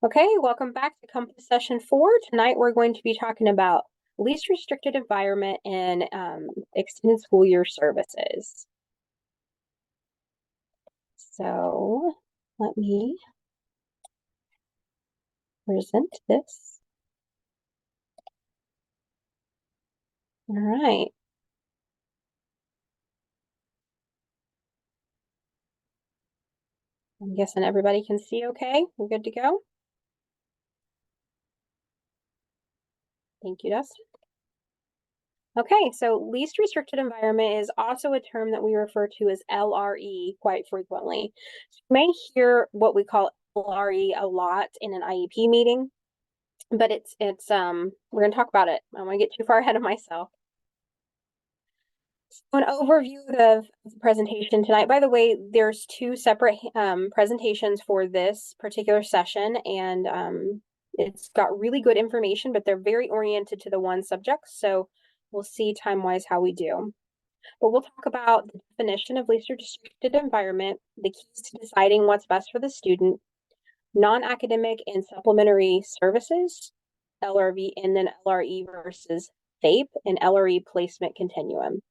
Okay, welcome back to Compass Session 4. Tonight we're going to be talking about least restricted environment and extended school year services. So let me present this. All right. I'm guessing everybody can see okay. We're good to go. Thank you, Dustin. Okay, so least restricted environment is also a term that we refer to as LRE quite frequently. So you may hear what we call LRE a lot in an IEP meeting, but we're going to talk about it. I don't want to get too far ahead of myself. So an overview of the presentation tonight. By the way, there's two separate presentations for this particular session, and it's got really good information, but they're very oriented to the one subject. So we'll see time-wise how we do. But we'll talk about the definition of least restricted environment, the keys to deciding what's best for the student, non-academic and supplementary services, LRV, and then LRE versus FAPE, and LRE placement continuum.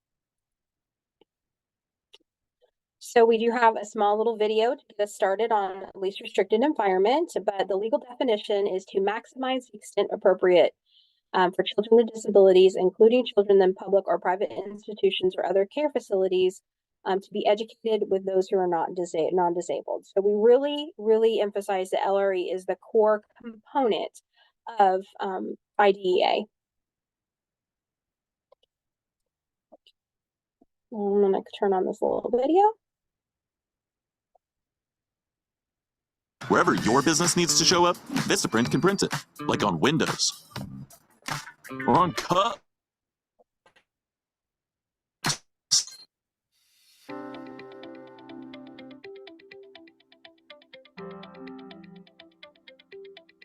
So we do have a small little video to get us started on least restricted environment, but the legal definition is to maximize the extent appropriate for children with disabilities, including children in public or private institutions or other care facilities, to be educated with those who are not non-disabled. So we really emphasize that LRE is the core component of IDEA. I'm going to turn on this little video. Wherever your business needs to show up, Vistaprint can print it, like on windows or on cups.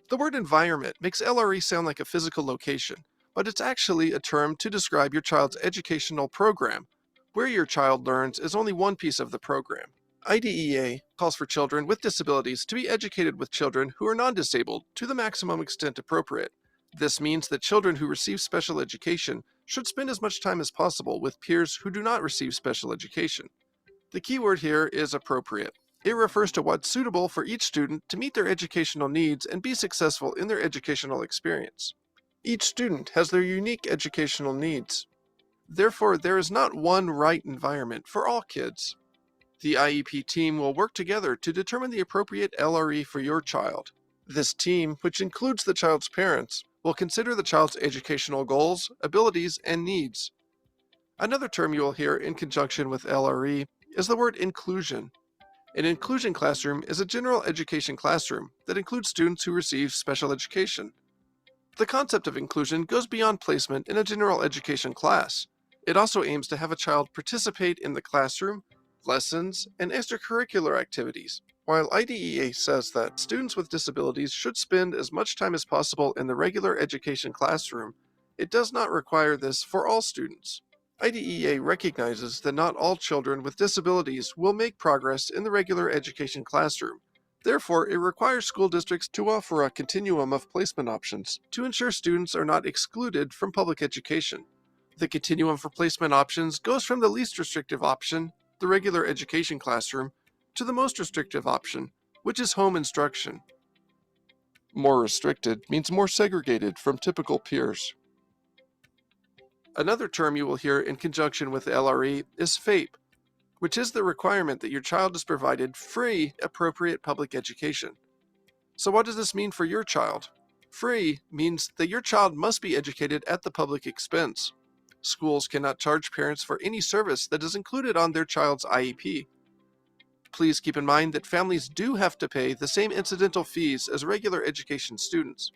The word environment makes LRE sound like a physical location, but it's actually a term to describe your child's educational program. Where your child learns is only one piece of the program. IDEA calls for children with disabilities to be educated with children who are non-disabled to the maximum extent appropriate. This means that children who receive special education should spend as much time as possible with peers who do not receive special education. The key word here is appropriate. It refers to what's suitable for each student to meet their educational needs and be successful in their educational experience. Each student has their unique educational needs. Therefore, there is not one right environment for all kids. The IEP team will work together to determine the appropriate LRE for your child. This team, which includes the child's parents, will consider the child's educational goals, abilities, and needs. Another term you will hear in conjunction with LRE is the word inclusion. An inclusion classroom is a general education classroom that includes students who receive special education. The concept of inclusion goes beyond placement in a general education class. It also aims to have a child participate in the classroom, lessons, and extracurricular activities. While IDEA says that students with disabilities should spend as much time as possible in the regular education classroom, it does not require this for all students. IDEA recognizes that not all children with disabilities will make progress in the regular education classroom. Therefore, it requires school districts to offer a continuum of placement options to ensure students are not excluded from public education. The continuum for placement options goes from the least restrictive option, the regular education classroom, to the most restrictive option, which is home instruction. More restricted means more segregated from typical peers. Another term you will hear in conjunction with LRE is FAPE, which is the requirement that your child is provided free, appropriate public education. So what does this mean for your child? Free means that your child must be educated at the public expense. Schools cannot charge parents for any service that is included on their child's IEP. Please keep in mind that families do have to pay the same incidental fees as regular education students.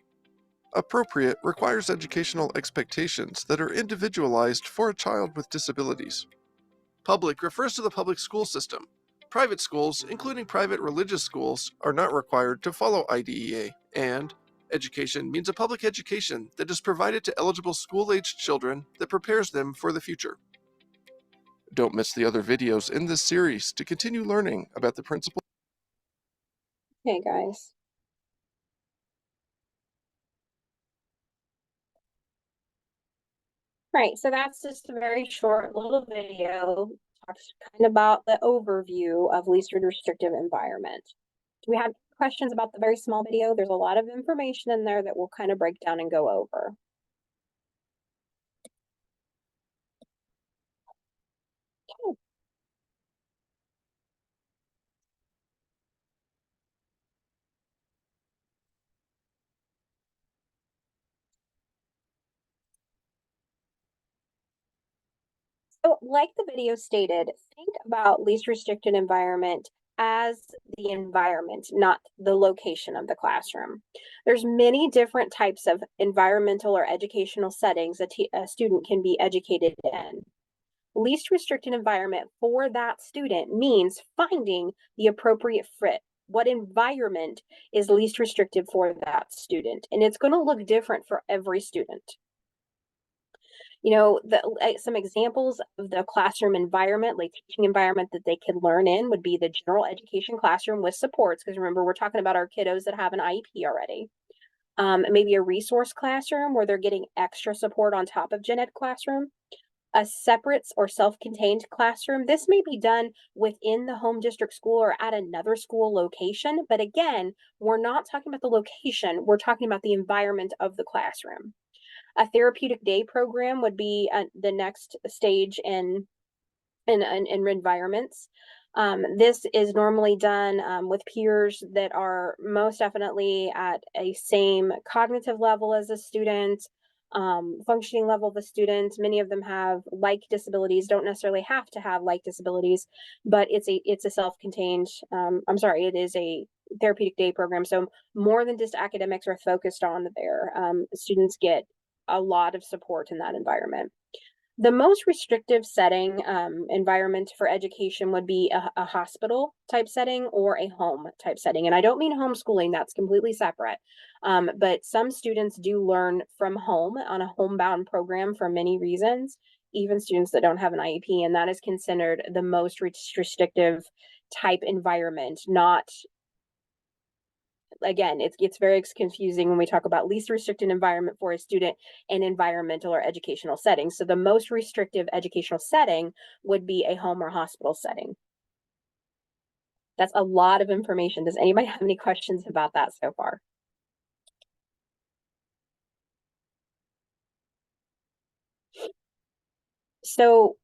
Appropriate requires educational expectations that are individualized for a child with disabilities. Public refers to the public school system. Private schools, including private religious schools, are not required to follow IDEA, and education means a public education that is provided to eligible school-aged children that prepares them for the future. Don't miss the other videos in this series to continue learning about the principles. Hey guys. Right, so that's just a very short little video, talks kind of about the overview of least restrictive environment. Do we have questions about the very small video? There's a lot of information in there that we'll kind of break down and go over. Okay. So like the video stated, think about least restricted environment as the environment, not the location of the classroom. There's many different types of environmental or educational settings a student can be educated in. Least restricted environment for that student means finding the appropriate fit. What environment is least restrictive for that student? And it's going to look different for every student. Some examples of the classroom environment, like teaching environment that they could learn in, would be the general education classroom with supports, because remember, we're talking about our kiddos that have an IEP already. Maybe a resource classroom where they're getting extra support on top of gen ed classroom. A separate or self-contained classroom. This may be done within the home district school or at another school location. But again, we're not talking about the location. We're talking about the environment of the classroom. A therapeutic day program would be the next stage in environments. This is normally done with peers that are most definitely at a same cognitive level as a student, functioning level of a student. Many of them have like disabilities, don't necessarily have to have like disabilities, but it's a self-contained, it is a therapeutic day program. So more than just academics are focused on there. Students get a lot of support in that environment. The most restrictive setting environment for education would be a hospital type setting or a home type setting. And I don't mean homeschooling, that's completely separate. But some students do learn from home on a homebound program for many reasons, even students that don't have an IEP. And that is considered the most restrictive type environment, not, again, it gets very confusing when we talk about least restricted environment for a student in environmental or educational settings. So the most restrictive educational setting would be a home or hospital setting. That's a lot of information. Does anybody have any questions about that so far? So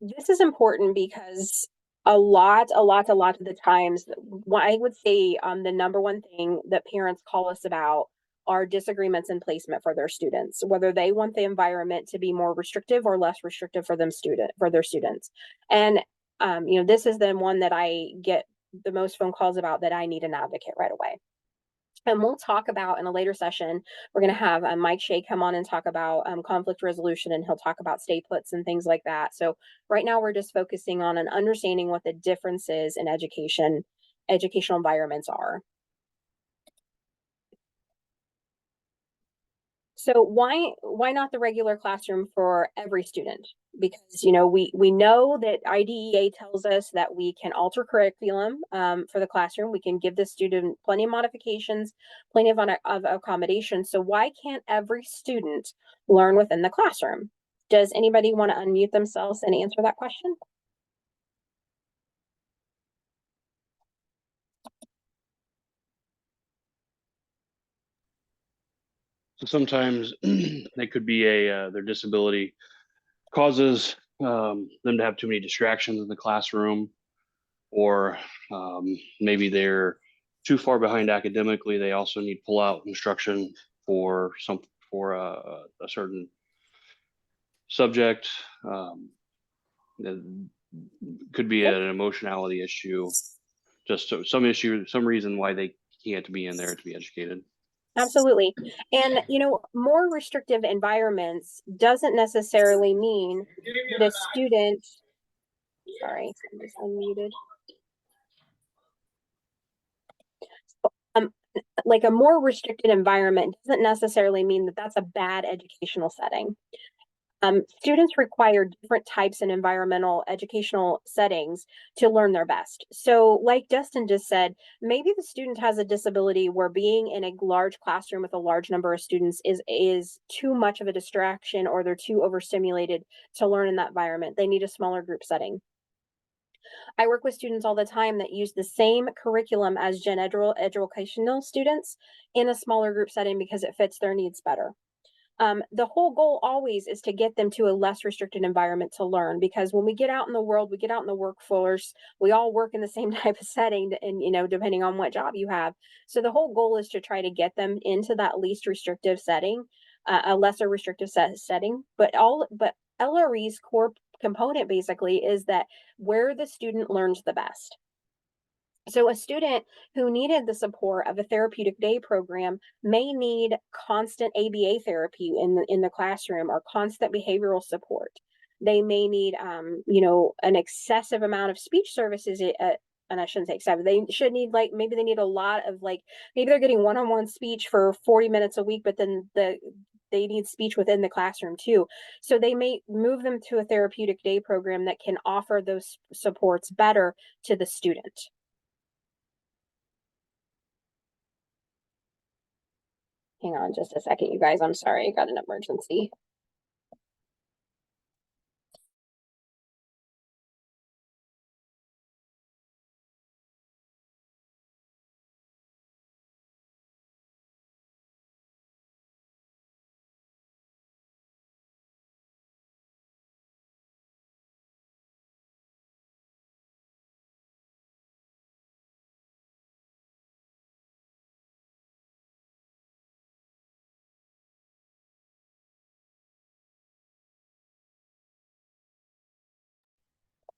this is important because a lot of the times, what I would say the number one thing that parents call us about are disagreements in placement for their students, whether they want the environment to be more restrictive or less restrictive for their students. And this is the one that I get the most phone calls about, that I need an advocate right away. And we'll talk about in a later session, we're going to have Mike Shea come on and talk about conflict resolution, and he'll talk about stay puts and things like that. So right now we're just focusing on an understanding what the differences in educational environments are. So why not the regular classroom for every student? Because we know that IDEA tells us that we can alter curriculum for the classroom. We can give the student plenty of modifications, plenty of accommodations. So why can't every student learn within the classroom? Does anybody want to unmute themselves and answer that question? So sometimes it could be their disability causes them to have too many distractions in the classroom, or maybe they're too far behind academically. They also need pull-out instruction for a certain subject. It could be an emotionality issue, just some reason why they can't be in there to be educated. Absolutely. And, more restrictive environments doesn't necessarily mean that a student, sorry, I'm just unmuted. Like a more restricted environment doesn't necessarily mean that that's a bad educational setting. Students require different types and environmental educational settings to learn their best. So, like Dustin just said, maybe the student has a disability where being in a large classroom with a large number of students is too much of a distraction, or they're too overstimulated to learn in that environment. They need a smaller group setting. I work with students all the time that use the same curriculum as educational students in a smaller group setting because it fits their needs better. The whole goal always is to get them to a less restricted environment to learn, because when we get out in the world, we get out in the workforce, we all work in the same type of setting, and depending on what job you have. So the whole goal is to try to get them into that least restrictive setting, a lesser restrictive setting. But LRE's core component basically is that where the student learns the best. So a student who needed the support of a therapeutic day program may need constant ABA therapy in the classroom, or constant behavioral support. They may need, an excessive amount of speech services. And I shouldn't say excessive. They should need, like, maybe they need a lot of, like, maybe they're getting one-on-one speech for 40 minutes a week, but then they need speech within the classroom too. So they may move them to a therapeutic day program that can offer those supports better to the student. Hang on just a second, you guys. I'm sorry, I got an emergency.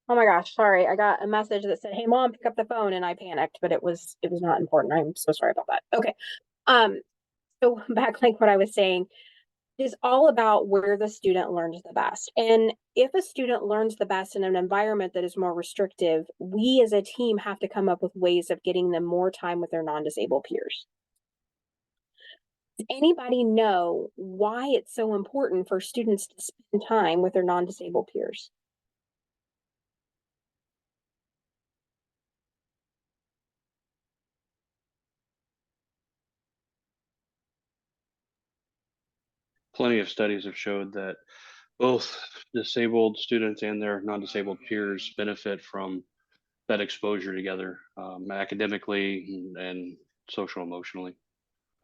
Oh my gosh, sorry. I got a message that said, "Hey mom, pick up the phone," and I panicked, but it was not important. I'm so sorry about that. Okay. Um, so back, like what I was saying, is all about where the student learns the best. And if a student learns the best in an environment that is more restrictive, we as a team have to come up with ways of getting them more time with their non-disabled peers. Does anybody know why it's so important for students to spend time with their non-disabled peers? Plenty of studies have showed that both disabled students and their non-disabled peers benefit from that exposure together, academically and social emotionally.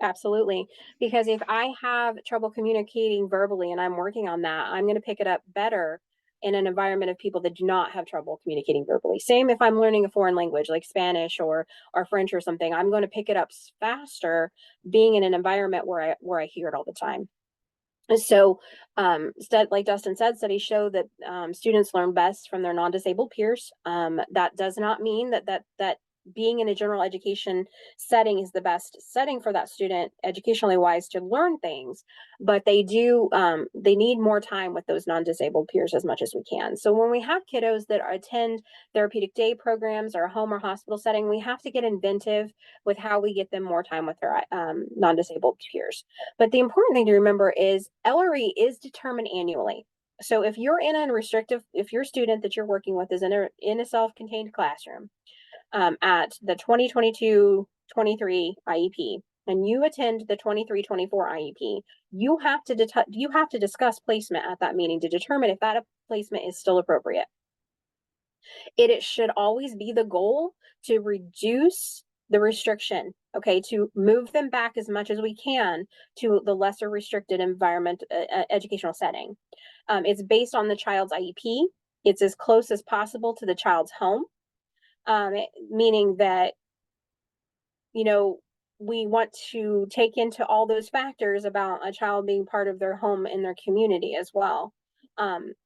Absolutely. Because if I have trouble communicating verbally and I'm working on that, I'm going to pick it up better in an environment of people that do not have trouble communicating verbally. Same if I'm learning a foreign language like Spanish or French or something, I'm going to pick it up faster being in an environment where I hear it all the time. So, like Dustin said, studies show that students learn best from their non-disabled peers. That does not mean that being in a general education setting is the best setting for that student, educationally wise, to learn things. But they need more time with those non-disabled peers as much as we can. So when we have kiddos that attend therapeutic day programs or a home or hospital setting, we have to get inventive with how we get them more time with their non-disabled peers. But the important thing to remember is LRE is determined annually. So if you're in a restrictive, if your student that you're working with is in a self-contained classroom at the 2022-23 IEP, and you attend the 23-24 IEP, you have to discuss placement at that meeting to determine if that placement is still appropriate. It should always be the goal to reduce the restriction, okay, to move them back as much as we can to the lesser restricted environment, educational setting. It's based on the child's IEP. It's as close as possible to the child's home, meaning that, we want to take into all those factors about a child being part of their home and their community as well. And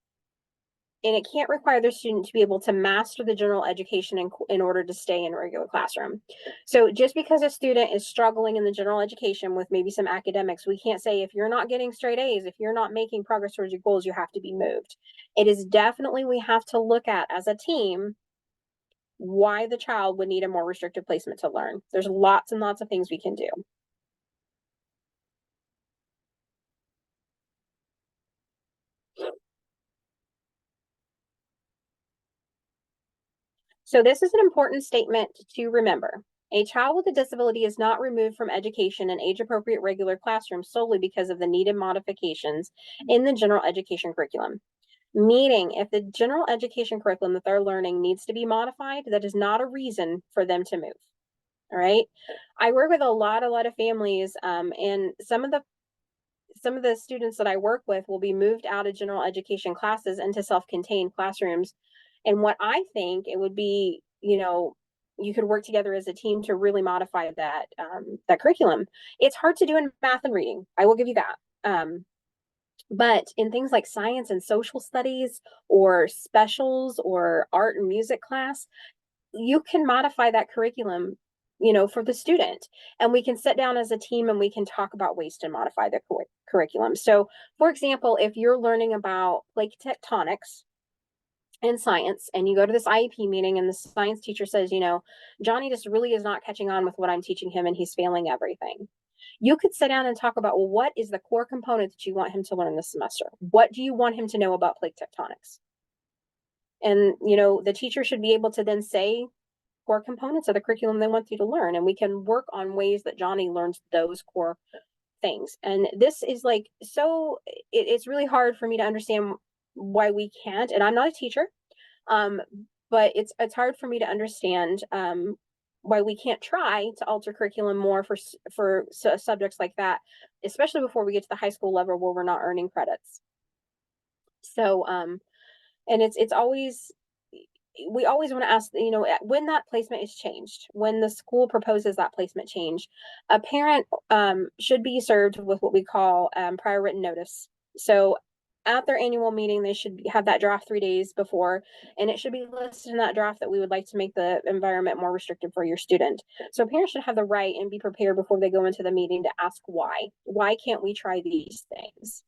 it can't require the student to be able to master the general education in order to stay in a regular classroom. So just because a student is struggling in the general education with maybe some academics, we can't say, if you're not getting straight A's, if you're not making progress towards your goals, you have to be moved. It is definitely, we have to look at as a team why the child would need a more restricted placement to learn. There's lots and lots of things we can do. So this is an important statement to remember. A child with a disability is not removed from education in age-appropriate regular classrooms solely because of the needed modifications in the general education curriculum. Meaning, if the general education curriculum that they're learning needs to be modified, that is not a reason for them to move. All right. I work with a lot of families, and some of the students that I work with will be moved out of general education classes into self-contained classrooms. And what I think it would be, you could work together as a team to really modify that curriculum. It's hard to do in math and reading. I will give you that. But in things like science and social studies or specials or art and music class, you can modify that curriculum, for the student. And we can sit down as a team and we can talk about ways to modify the curriculum. So, for example, if you're learning about plate tectonics in science and you go to this IEP meeting and the science teacher says, Johnny just really is not catching on with what I'm teaching him and he's failing everything. You could sit down and talk about, well, what is the core component that you want him to learn this semester? What do you want him to know about plate tectonics? And, the teacher should be able to then say core components of the curriculum they want you to learn. And we can work on ways that Johnny learns those core things. And this is like, it's really hard for me to understand why we can't. And I'm not a teacher, but it's hard for me to understand why we can't try to alter curriculum more for subjects like that, especially before we get to the high school level where we're not earning credits. So, and it's always, we always want to ask, when that placement is changed, when the school proposes that placement change, a parent should be served with what we call prior written notice. So at their annual meeting, they should have that draft 3 days before, and it should be listed in that draft that we would like to make the environment more restrictive for your student. So parents should have the right and be prepared before they go into the meeting to ask why. Why can't we try these things?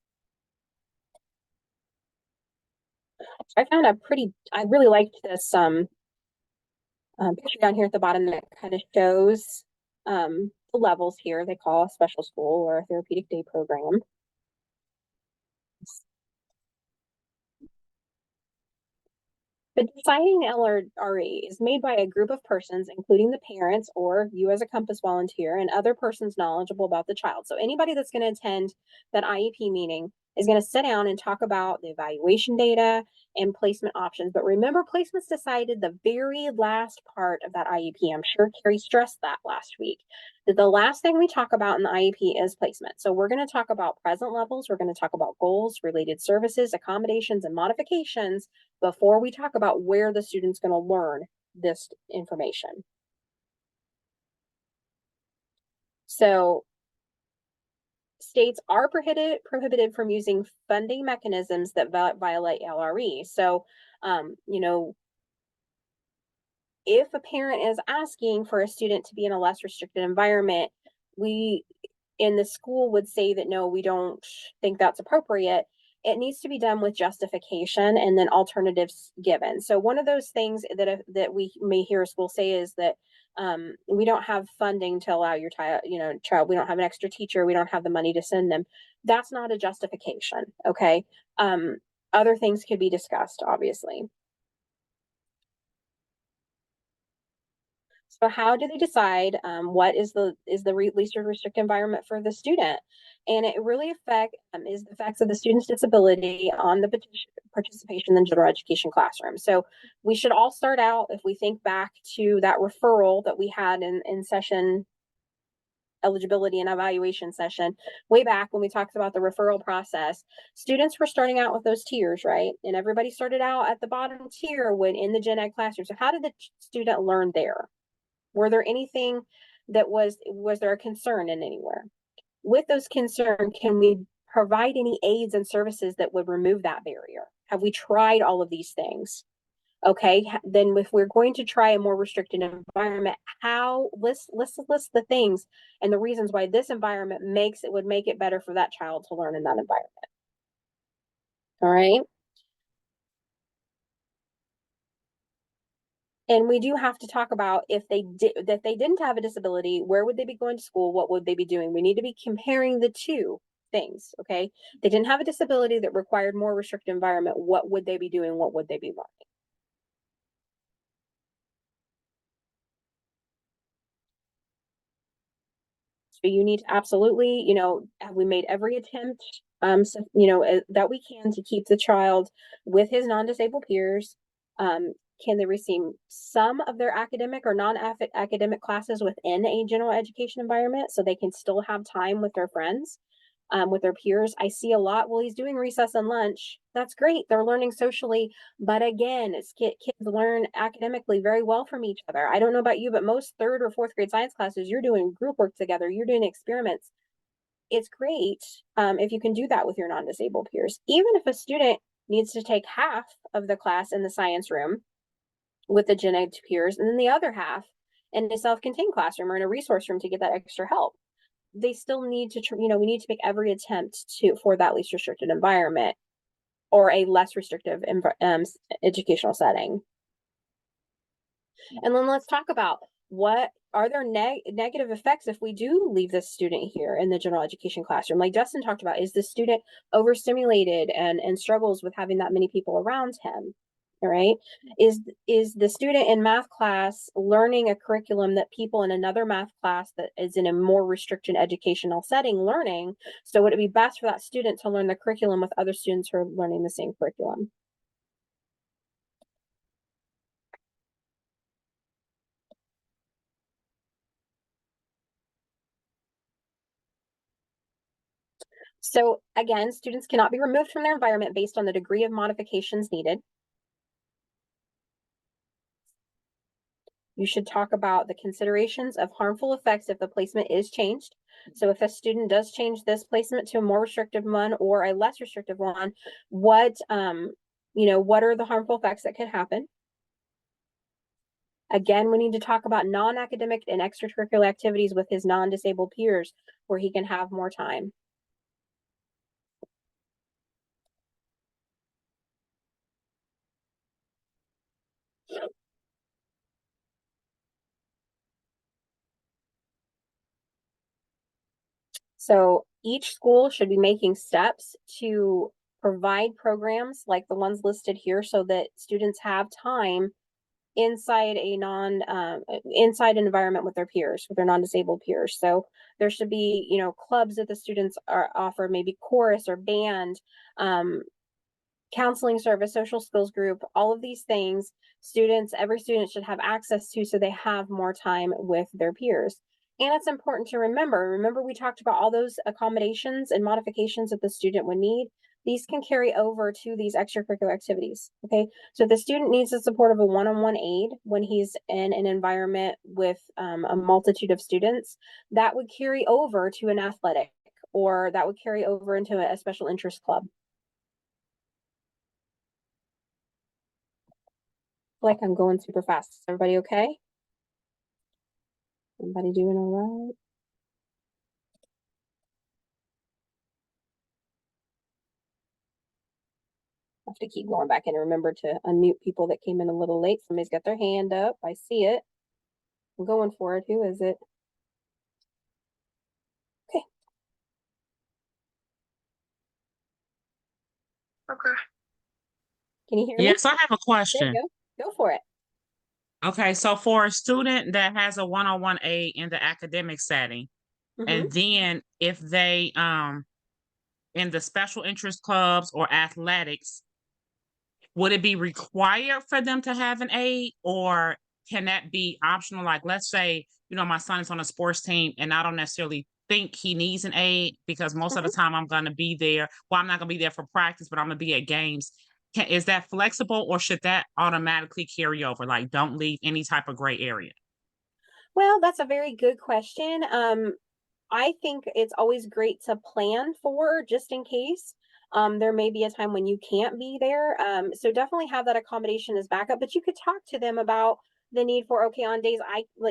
I found I really liked this picture down here at the bottom that kind of shows the levels here they call a special school or a therapeutic day program. But deciding LRE is made by a group of persons, including the parents or you as a Compass volunteer and other persons knowledgeable about the child. So anybody that's going to attend that IEP meeting is going to sit down and talk about the evaluation data and placement options. But remember, placement's decided the very last part of that IEP. I'm sure Carrie stressed that last week, that the last thing we talk about in the IEP is placement. So we're going to talk about present levels. We're going to talk about goals, related services, accommodations, and modifications before we talk about where the student's going to learn this information. So states are prohibited from using funding mechanisms that violate LRE. So, if a parent is asking for a student to be in a less restricted environment, we in the school would say that no, we don't think that's appropriate. It needs to be done with justification and then alternatives given. So one of those things that we may hear a school say is that we don't have funding to allow your child. We don't have an extra teacher. We don't have the money to send them. That's not a justification. Okay. Other things could be discussed, obviously. So how do they decide what is the least restrictive environment for the student? And it really is the effects of the student's disability on the participation in the general education classroom. So we should all start out, if we think back to that referral that we had in session eligibility and evaluation session way back when we talked about the referral process, students were starting out with those tiers, right? And everybody started out at the bottom tier when in the gen ed classroom. So how did the student learn there? Were there anything that was there a concern in anywhere? With those concerns, can we provide any aids and services that would remove that barrier? Have we tried all of these things? Okay, then if we're going to try a more restricted environment, list the things and the reasons why this environment would make it better for that child to learn in that environment. All right. And we do have to talk about if they didn't have a disability, where would they be going to school? What would they be doing? We need to be comparing the two things. Okay. They didn't have a disability that required more restricted environment. What would they be doing? What would they be learning? So you need to absolutely, have we made every attempt, that we can to keep the child with his non-disabled peers? Can they receive some of their academic or non-academic classes within a general education environment so they can still have time with their friends, with their peers? I see a lot, well, he's doing recess and lunch. That's great. They're learning socially. But again, kids learn academically very well from each other. I don't know about you, but most third or fourth grade science classes, you're doing group work together. You're doing experiments. It's great if you can do that with your non-disabled peers. Even if a student needs to take half of the class in the science room with the gen ed peers, and then the other half in a self-contained classroom or in a resource room to get that extra help, they still need to, we need to make every attempt for that least restricted environment or a less restrictive educational setting. And then let's talk about what are there negative effects if we do leave this student here in the general education classroom. Like Justin talked about, is the student overstimulated and struggles with having that many people around him? All right. Is the student in math class learning a curriculum that people in another math class that is in a more restricted educational setting learning? So would it be best for that student to learn the curriculum with other students who are learning the same curriculum? So again, students cannot be removed from their environment based on the degree of modifications needed. You should talk about the considerations of harmful effects if the placement is changed. So if a student does change this placement to a more restrictive one or a less restrictive one, what are the harmful effects that could happen? Again, we need to talk about non-academic and extracurricular activities with his non-disabled peers where he can have more time. So each school should be making steps to provide programs like the ones listed here so that students have time inside inside an environment with their peers, with their non-disabled peers. So there should be, clubs that the students are offered, maybe chorus or band, counseling service, social skills group, all of these things every student should have access to so they have more time with their peers. And it's important to remember we talked about all those accommodations and modifications that the student would need. These can carry over to these extracurricular activities. Okay. So the student needs the support of a one-on-one aide when he's in an environment with a multitude of students. That would carry over to an athletic, or that would carry over into a special interest club. Like I'm going super fast. Is everybody okay? Everybody doing all right? I have to keep going back and remember to unmute people that came in a little late. Somebody's got their hand up. I see it. I'm going for it. Who is it? Okay. Okay. Can you hear me? Yes, I have a There question. you go. Go for it. Okay, so for a student that has a one-on-one aid in the academic setting, and then if they in the special interest clubs or athletics, would it be required for them to have an aide, or can that be optional? Like, let's say, my son is on a sports team and I don't necessarily think he needs an aide because most of the time I'm going to be there. Well, I'm not going to be there for practice, but I'm going to be at games. Is that flexible, or should that automatically carry over? Like, don't leave any type of gray area. Well, that's a very good question. I think it's always great to plan for just in case. There may be a time when you can't be there. So definitely have that accommodation as backup, but you could talk to them about the need for, okay, on days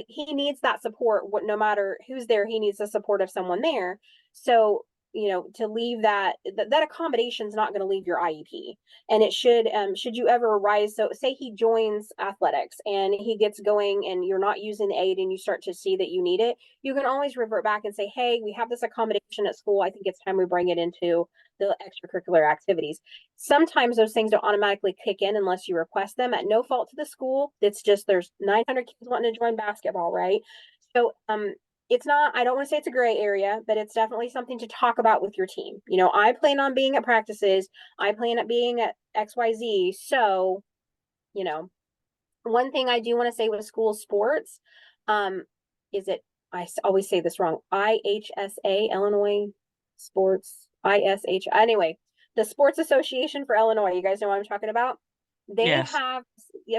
he needs that support, no matter who's there, he needs the support of someone there. So, to leave that accommodation is not going to leave your IEP. And it should you ever arise. So say he joins athletics and he gets going and you're not using the aid and you start to see that you need it, you can always revert back and say, hey, we have this accommodation at school. I think it's time we bring it into the extracurricular activities. Sometimes those things don't automatically kick in unless you request them at no fault to the school. It's just there's 900 kids wanting to join basketball, right? So it's not, I don't want to say it's a gray area, but it's definitely something to talk about with your team. You know, I plan on being at practices, I plan at being at XYZ. So, you know, one thing I do want to say with school sports, um, is it, always say this wrong, IHSA, Illinois Sports, ISH, anyway, the Sports Association for Illinois, you guys know what I'm talking about? They Yes. have,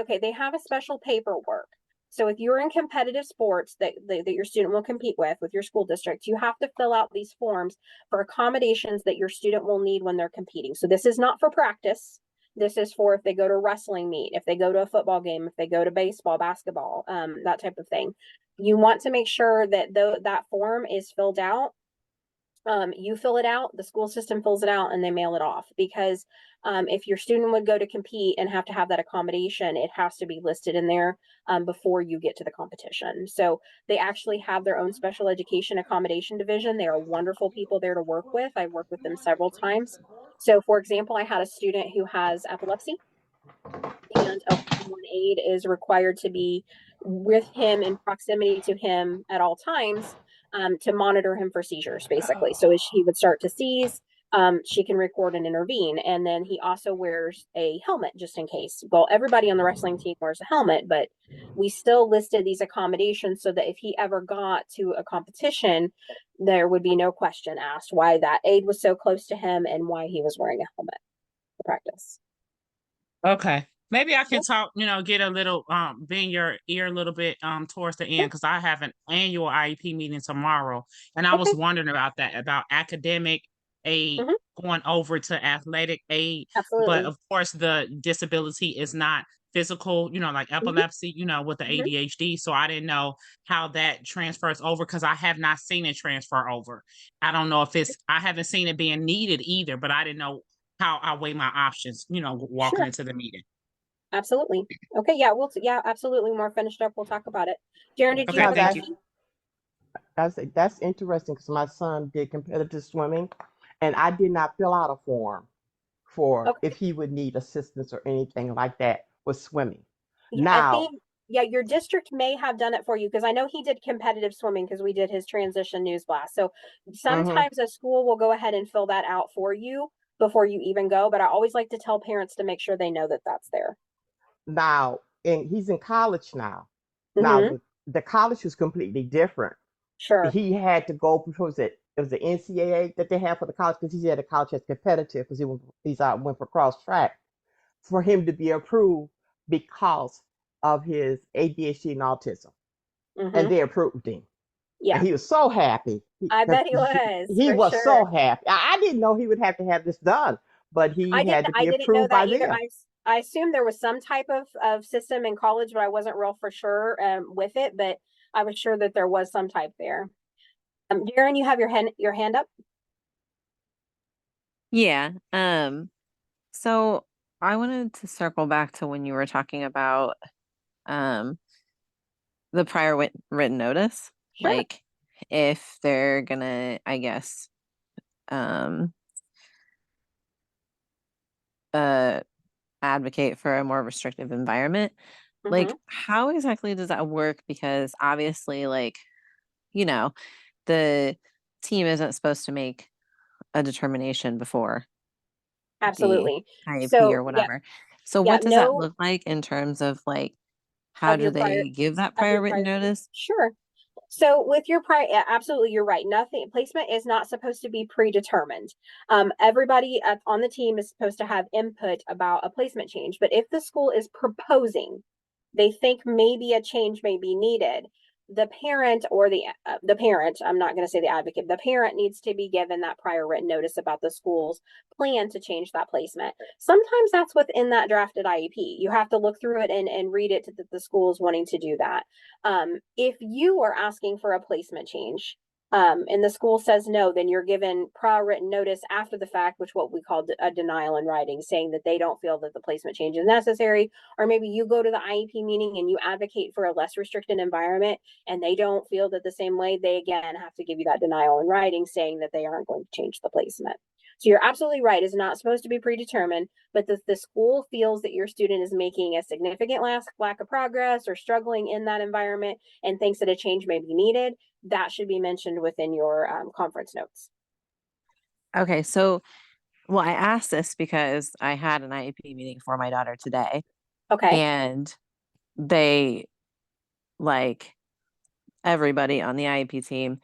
okay, they have a special paperwork. So if you're in competitive sports that your student will compete with your school district, you have to fill out these forms for accommodations that your student will need when they're competing. So this is not for practice. This is for if they go to wrestling meet, if they go to a football game, if they go to baseball, basketball, that type of thing. You want to make sure that that form is filled out. You fill it out, the school system fills it out, and they mail it off. Because if your student would go to compete and have to have that accommodation, it has to be listed in there before you get to the competition. So they actually have their own special education accommodation division. They are wonderful people there to work with. I've worked with them several times. So, for example, I had a student who has epilepsy, and a one aide is required to be with him, in proximity to him at all times, to monitor him for seizures, basically. So as he would start to seize, she can record and intervene. And then he also wears a helmet just in case. Well, everybody on the wrestling team wears a helmet, but we still listed these accommodations so that if he ever got to a competition, there would be no question asked why that aide was so close to him and why he was wearing a helmet to practice. Okay. Maybe I can Yeah. talk, get a little be in your ear a little bit towards the Sure. end, because I have an annual IEP meeting tomorrow. And I was Okay. wondering about that, about academic aid Hmm. going over to athletic aid. But Absolutely. of course the disability is not physical, like Hmm. epilepsy, with the Hmm. ADHD. So I didn't know how that transfers over, because I have not seen it transfer over. I don't know if I haven't seen it being needed either, but I didn't know how I weigh my options, walking Sure. into the meeting. Absolutely. Okay. Yeah. Yeah, absolutely. When we're finished up, we'll talk about it. Jaren, did you Okay, have Now a thank you. question? that's interesting because my son did competitive swimming, and I did not fill out a form for Okay. if he would need assistance or anything like that with swimming. Yeah, I Now, think, yeah, your district may have done it for you, because I know he did competitive swimming because we did his transition news blast. So mhm, sometimes a school will go ahead and fill that out for you before you even go. But I always like to tell parents to make sure they know that that's there. now, and he's in college now. Now, Hmm. the college was completely different. Sure. He had to go because it was the NCAA that they have for the college because he's at a college that's competitive because went for cross track for him to be approved because of his ADHD and autism, and Hmm. they approved him. And Yeah. he was so happy. I Because bet he was, he for was sure. so happy. I didn't know he would have to have this done, but he had to I be didn't know approved that by either. them. I assumed there was some type of system in college, but I wasn't real for sure with it. But I was sure that there was some type there. Darren, you have your hand up. Yeah. So I wanted to circle back to when you were talking about um the prior written notice. Sure. Like if they're gonna, I guess, um uh advocate for a more restrictive environment. Mm-hmm. Like how exactly does that work? Because obviously, like, you know, the team isn't supposed to make a determination before the Absolutely. IEP So or yeah, whatever. So yeah, what does that no, look like in terms of like how of do your prior they give that of prior your written prior notice? sure. So with your prior, absolutely, you're right. Nothing, placement is not supposed to be predetermined. Everybody on the team is supposed to have input about a placement change. But if the school is proposing, they think maybe a change may be needed, the parent or the parent, I'm not going to say the advocate, the parent needs to be given that prior written notice about the school's plan to change that placement. Sometimes that's within that drafted IEP. You have to look through it and read it that the school is wanting to do that. If you are asking for a placement change, and the school says no, then you're given prior written notice after the fact, which what we call a denial in writing, saying that they don't feel that the placement change is necessary. Or maybe you go to the IEP meeting and you advocate for a less restricted environment, and they don't feel that the same way. They again have to give you that denial in writing, saying that they aren't going to change the placement. So you're absolutely right. It's not supposed to be predetermined, but the school feels that your student is making a significant lack of progress or struggling in that environment and thinks that a change may be needed, that should be mentioned within your conference notes. Okay, so well, I asked this because I had an IEP meeting for my daughter today, Okay. and they like everybody on the IEP team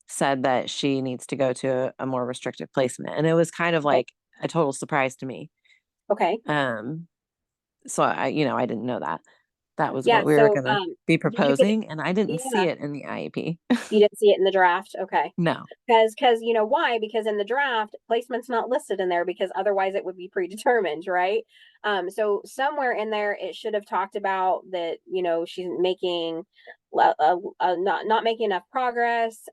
said that she needs to go to a more restrictive placement. And it was kind of Okay. like a total surprise to me. Okay. So I didn't know that. That was Yeah. what we were So, gonna be did you get it? proposing, and I didn't see Yeah. it in the IEP. You didn't see it in the draft? Okay. No. Because you know why? Because in the draft, placement's not listed in there because otherwise it would be predetermined, right? So somewhere in there it should have talked about that, she's making not making enough progress.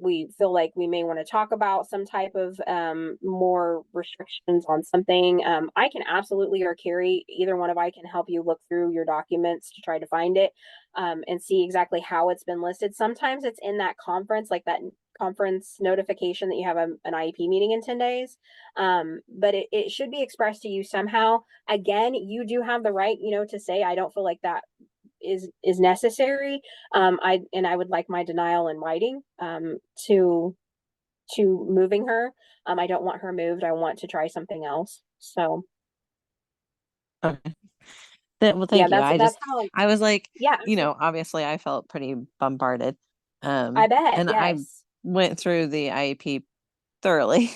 We feel like we may want to talk about some type of more restrictions on something. I can absolutely, or Carrie, either one of I can help you look through your documents to try to find it and see exactly how it's been listed. Sometimes it's in that conference, like that conference notification that you have an IEP meeting in 10 days. But it should be expressed to you somehow. Again, you do have the right, to say, I don't feel like that is necessary. I would like my denial in writing to moving her. I don't want her moved. I want to try something else. So Okay. Well, yeah, thank you. that's how. I was like, Yeah, obviously I felt pretty bombarded. I bet. And I Yes. went through the IEP thoroughly.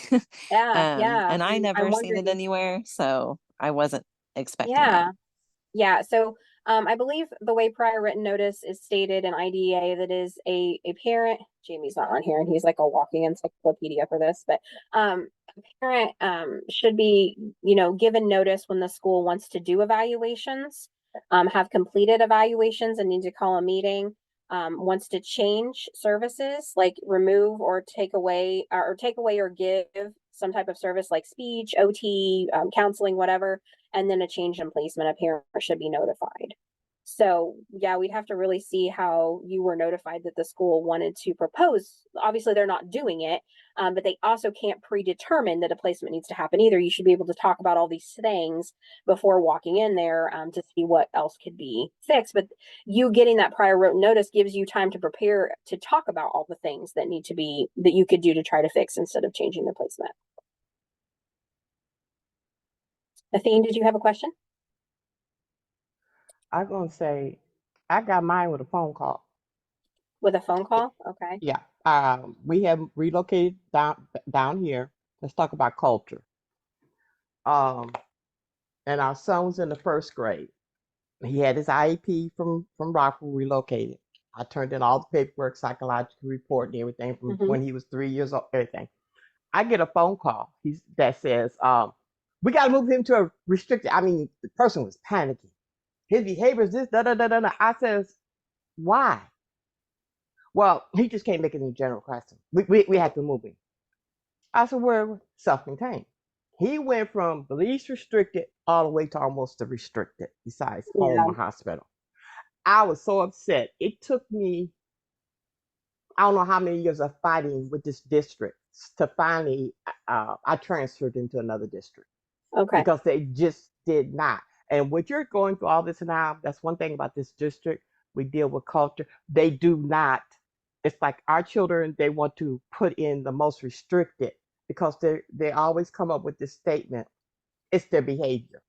Yeah. And I I'm never seen it wondering. anywhere, so I wasn't expecting it. Yeah. Yeah, so I believe the way prior written notice is stated in IDEA, that is a parent. Jamie's not on here, and he's like a walking encyclopedia for this, but a parent should be, given notice when the school wants to do evaluations, have completed evaluations and need to call a meeting, wants to change services, like remove or take away or give some type of service like speech, OT, counseling, whatever, and then a change in placement, a parent should be notified. So yeah, we'd have to really see how you were notified that the school wanted to propose. Obviously, they're not doing it, but they also can't predetermine that a placement needs to happen either. You should be able to talk about all these things before walking in there to see what else could be fixed. But you getting that prior written notice gives you time to prepare to talk about all the things that need to be that you could do to try to fix instead of changing the placement. Athene, did you have a question? I'm gonna say I got mine with a phone call. With a phone call? Okay. Yeah. We have relocated down here. Let's talk about culture. Um, and our son was in the first grade. He had his IEP from Rockville relocated. I turned in all the paperwork, psychological report, and everything from Mm-hmm. when he was 3 years old, everything. I get a phone call that says, we got to move him to a restricted. I mean, the person was panicking. His behavior is this, da da da da da. I says, why? Well, he just can't make it in the general classroom. We have to move him. I said, we're self-contained. He went from the least restricted all the way to almost the restricted, besides home Yeah. or hospital. I was so upset. It took me, I don't know how many years of fighting with this district to finally, I transferred into another district Okay. because they just did not. And what you're going through all this now, that's one thing about this district. We deal with culture. They do not. It's like our children, they want to put in the most restricted because they always come up with this statement. It's their behavior.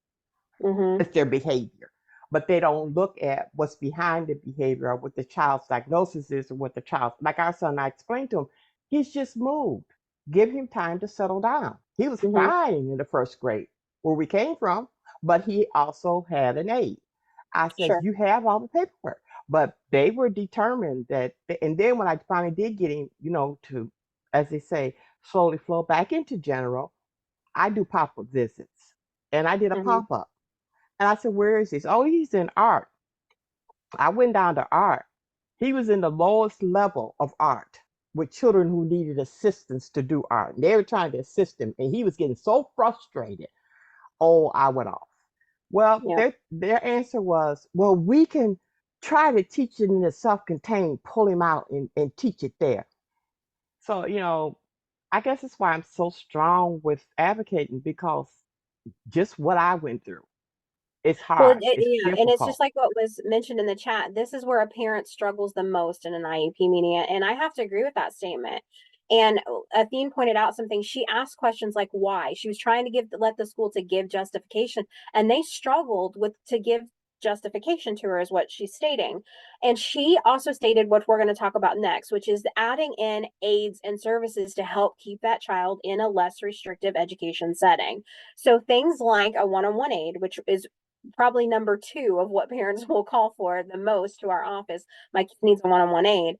Mm-hmm. It's their behavior. But they don't look at what's behind the behavior or what the child's diagnosis is or what the child, like our son, I explained to him, he's just moved. Give him time to settle down. He was Mm-hmm. fine in the first grade where we came from, but he also had an aide. I says, Sure. you have all the paperwork. But they were determined that, and then when I finally did get him, to, as they say, slowly flow back into general, I do pop-up visits. And I did a Mm-hmm. pop-up. And I said, where is this? Oh, he's in art. I went down to art. He was in the lowest level of art with children who needed assistance to do art. And they were trying to assist him, and he was getting so frustrated. Oh, I went off. Well, Yeah. their answer was, well, we can try to teach it in the self-contained, pull him out and teach it there. So, I guess that's why I'm so strong with advocating because just what I went through. It's Well, hard. It's yeah, and it's just difficult. like what was mentioned in the chat. This is where a parent struggles the most in an IEP meeting, and I have to agree with that statement. And Athene pointed out something. She asked questions like why. She was trying to let the school to give justification, and they struggled with to give justification to her, is what she's stating. And she also stated what we're going to talk about next, which is adding in aids and services to help keep that child in a less restrictive education setting. So things like a one-on-one aid, which is probably number two of what parents will call for the most to our office. My kid needs a one-on-one aid.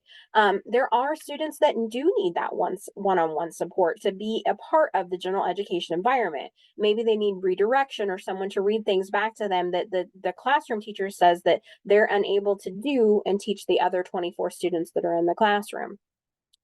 There are students that do need that one-on-one support to be a part of the general education environment. Maybe they need redirection or someone to read things back to them that the classroom teacher says that they're unable to do and teach the other 24 students that are in the classroom.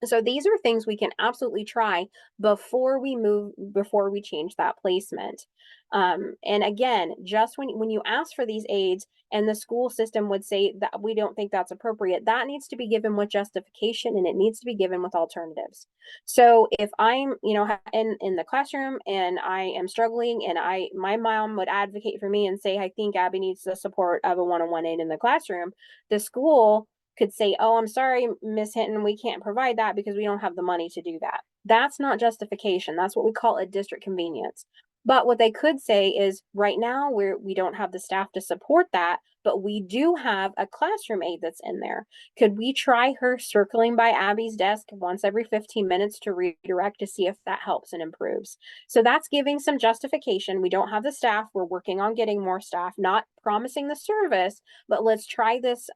So these are things we can absolutely try before we change that placement. And again, just when you ask for these aids and the school system would say that we don't think that's appropriate, that needs to be given with justification and it needs to be given with alternatives. So if I'm, in the classroom and I am struggling and my mom would advocate for me and say, I think Abby needs the support of a one-on-one aid in the classroom, the school could say, oh, I'm sorry, Miss Hinton, we can't provide that because we don't have the money to do that. That's not justification. That's what we call a district convenience. But what they could say is right now we don't have the staff to support that, but we do have a classroom aide that's in there. Could we try her circling by Abby's desk once every 15 minutes to redirect to see if that helps and improves? So that's giving some justification. We don't have the staff. We're working on getting more staff, not promising the service, but let's try this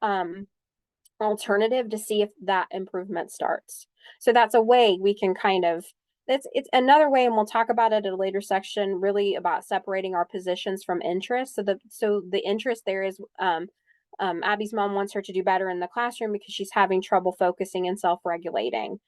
alternative to see if that improvement starts. So that's a way we can kind of it's another way, and we'll talk about it at a later section, really about separating our positions from interest. So the interest there is Abby's mom wants her to do better in the classroom because she's having trouble focusing and self-regulating.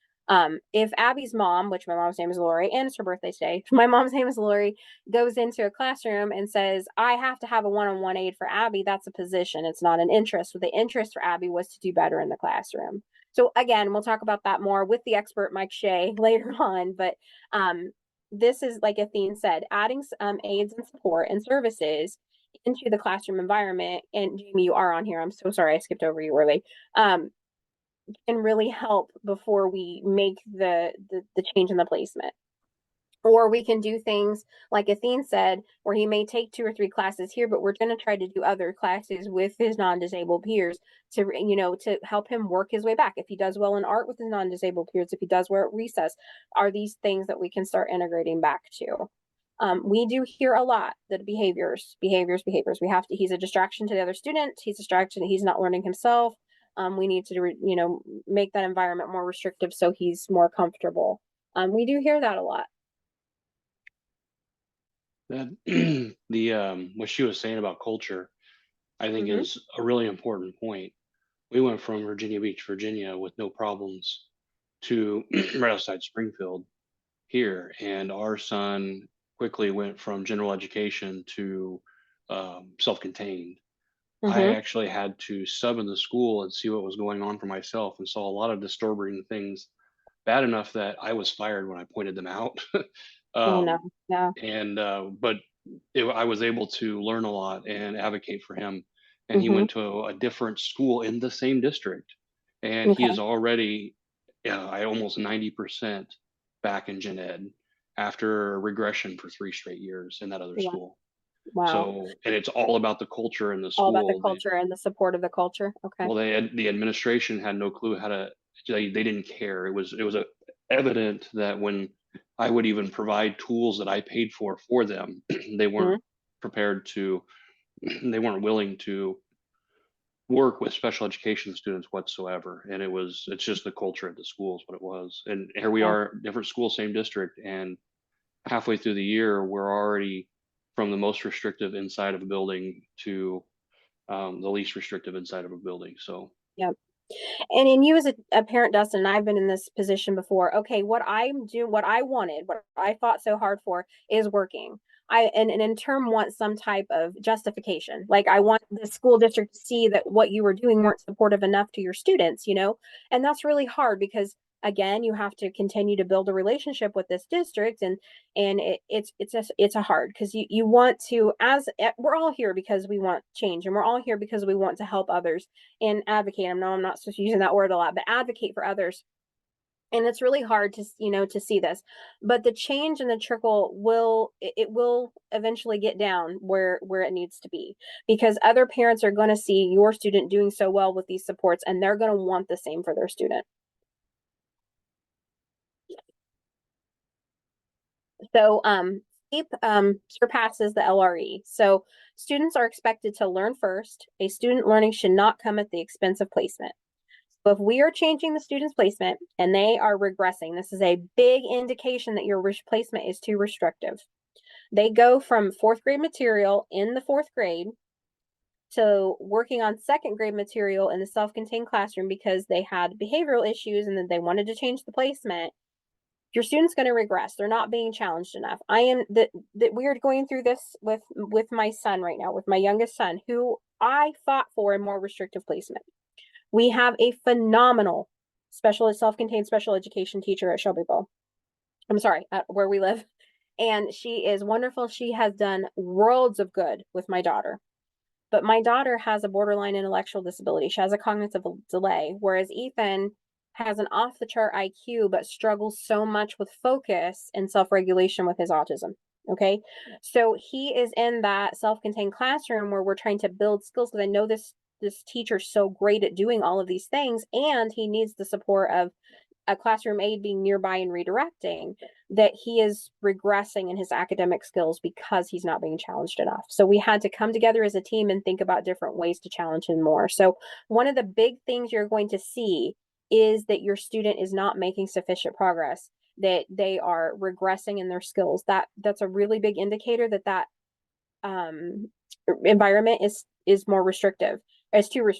If Abby's mom, which my mom's name is Lori, and it's her birthday today, my mom's name is Lori, goes into a classroom and says, I have to have a one-on-one aid for Abby, that's a position. It's not an interest. So the interest for Abby was to do better in the classroom. So again, we'll talk about that more with the expert Mike Shea later on. But this is, like Athene said, adding aids and support and services into the classroom environment. And Jamie, you are on here. I'm so sorry I skipped over you early. Can really help before we make the change in the placement. Or we can do things like Athene said, where he may take 2 or 3 classes here, but we're going to try to do other classes with his non-disabled peers to help him work his way back. If he does well in art with his non-disabled peers, if he does well at recess, are these things that we can start integrating back to? We do hear a lot that behaviors. We have to, he's a distraction to the other student. He's a distraction. He's not learning himself. We need to, make that environment more restrictive so he's more comfortable. We do hear that a lot. That the what she was saying about culture, I think Mhm. is a really important point. We went from Virginia Beach, Virginia, with no problems to right outside Springfield here, and our son quickly went from general education to self-contained. I Mhm. actually had to sub in the school and see what was going on for myself, and saw a lot of disturbing things, bad enough that I was fired when I pointed them out. Oh no. um, Yeah. and but I was able to learn a lot and advocate for him. And he Mhm. went to a different school in the same district, and he is Okay. already, I almost 90% back in gen ed after regression for 3 straight years in that other Wow. school. Wow. So, and it's all about the culture in the All about the school. culture and the support of the culture. Okay. Well, the administration had no clue how to. They didn't care. It was evident that when I would even provide tools that I paid for them, they weren't Mhm. prepared to. They weren't willing to work with special education students whatsoever. And it's just the culture at the school is what it was. And here we Yeah. are, different school, same district, and halfway through the year, we're already from the most restrictive inside of a building to the least restrictive inside of a building. So Yeah. And in you as a parent, Dustin, and I've been in this position before. Okay, what I wanted, what I fought so hard for is working. And in turn want some type of justification. Like I want the school district to see that what you were doing weren't supportive enough to your students, and that's really hard because again, you have to continue to build a relationship with this district, and it's a hard, because you want to, as we're all here because we want change, and we're all here because we want to help others and advocate. I know I'm not supposed to using that word a lot, but advocate for others. And it's really hard to, to see this, but the change and the trickle will eventually get down where it needs to be, because other parents are going to see your student doing so well with these supports, and they're going to want the same for their student. So STEEP surpasses the LRE. So students are expected to learn first. A student learning should not come at the expense of placement. So if we are changing the student's placement and they are regressing, this is a big indication that your placement is too restrictive. They go from fourth grade material in the fourth grade to working on second grade material in the self-contained classroom because they had behavioral issues and then they wanted to change the placement. Your student's going to regress. They're not being challenged enough. I am that we are going through this with my son right now, with my youngest son, who I fought for a more restrictive placement. We have a phenomenal self-contained special education teacher at Shelbyville. I'm sorry, at where we live. And she is wonderful. She has done worlds of good with my daughter. But my daughter has a borderline intellectual disability. She has a cognitive delay, whereas Ethan has an off the chart IQ, but struggles so much with focus and self-regulation with his autism. Okay. So he is in that self-contained classroom where we're trying to build skills, because I know this teacher's so great at doing all of these things, and he needs the support of a classroom aide being nearby and redirecting, that he is regressing in his academic skills because he's not being challenged enough. So we had to come together as a team and think about different ways to challenge him more. So one of the big things you're going to see is that your student is not making sufficient progress, that they are regressing in their skills. That's a really big indicator that environment is more restrictive. It's too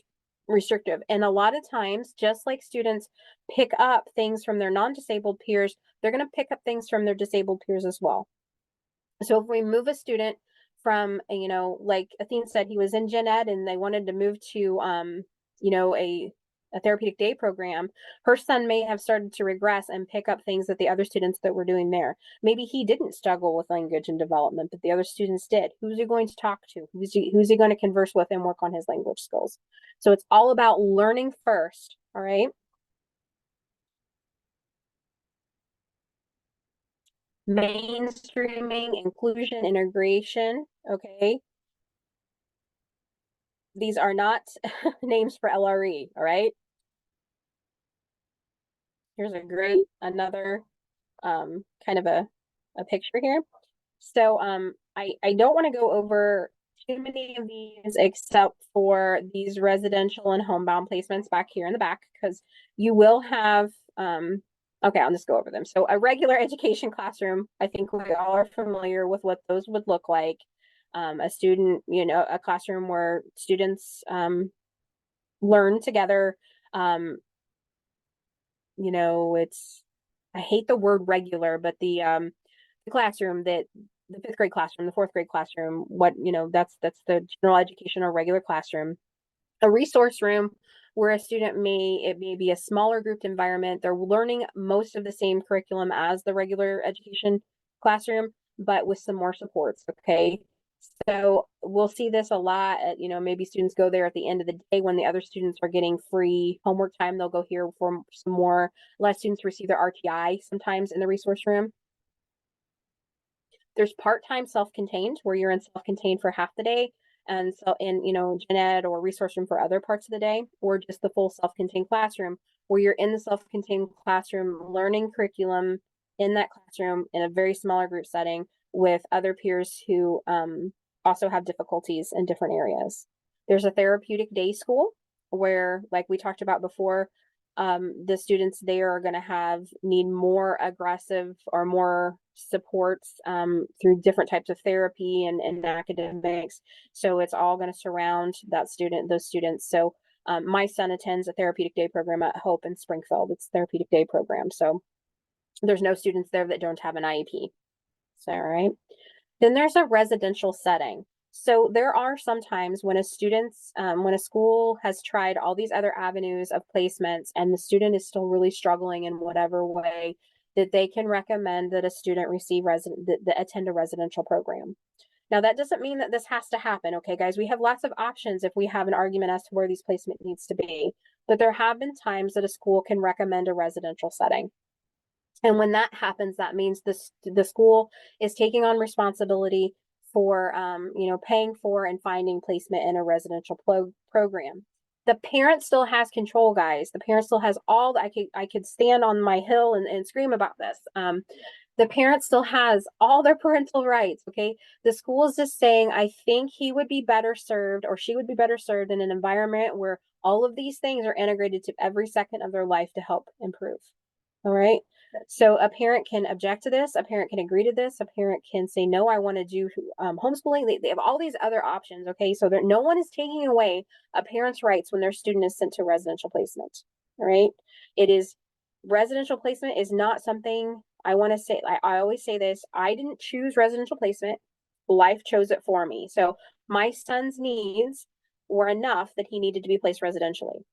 restrictive. And a lot of times, just like students pick up things from their non-disabled peers, they're going to pick up things from their disabled peers as well. So if we move a student from, like Athene said, he was in gen ed and they wanted to move to, a therapeutic day program, her son may have started to regress and pick up things that the other students that were doing there. Maybe he didn't struggle with language and development, but the other students did. Who's he going to talk to? Who's he going to converse with and work on his language skills? So it's all about learning first. All right. Mainstreaming, inclusion, integration. Okay. These are not names for LRE. All right. Here's another kind of a picture here. So I don't want to go over too many of these except for these residential and homebound placements back here in the back, because you will have okay, I'll just go over them. So a regular education classroom, I think we all are familiar with what those would look like. A student, a classroom where students learn together. It's, I hate the word regular, but the classroom, that the fifth grade classroom, the fourth grade classroom, that's the general education or regular classroom. A resource room where a student it may be a smaller grouped environment. They're learning most of the same curriculum as the regular education classroom, but with some more supports. Okay. So we'll see this a lot at, maybe students go there at the end of the day when the other students are getting free homework time. They'll go here for some more. A lot of students receive their RTI sometimes in the resource room. There's part-time self-contained, where you're in self-contained for half the day, and so in gen ed or resource room for other parts of the day, or just the full self-contained classroom where you're in the self-contained classroom learning curriculum in that classroom in a very smaller group setting with other peers who also have difficulties in different areas. There's a therapeutic day school where, like we talked about before, the students there are going to need more aggressive or more supports through different types of therapy and academics. So it's all going to surround those students. So my son attends a therapeutic day program at Hope in Springfield. It's a therapeutic day program. So there's no students there that don't have an IEP. So, all right. Then there's a residential setting. So there are some times when when a school has tried all these other avenues of placements and the student is still really struggling in whatever way, that they can recommend that a student that attend a residential program. Now, that doesn't mean that this has to happen, okay, guys? We have lots of options if we have an argument as to where these placement needs to be. But there have been times that a school can recommend a residential setting. And when that happens, that means the school is taking on responsibility for, paying for and finding placement in a residential program. The parent still has control, guys. The parent still has all that. I could stand on my hill and scream about this. The parent still has all their parental rights. Okay. The school is just saying, I think he would be better served or she would be better served in an environment where all of these things are integrated to every second of their life to help improve. All right. So a parent can object to this. A parent can agree to this. A parent can say, no, I want to do homeschooling. They have all these other options. Okay. So no one is taking away a parent's rights when their student is sent to residential placement. All right. It is residential placement is not something I want to say. I always say this. I didn't choose residential placement. Life chose it for me. So my son's needs were enough that he needed to be placed residentially.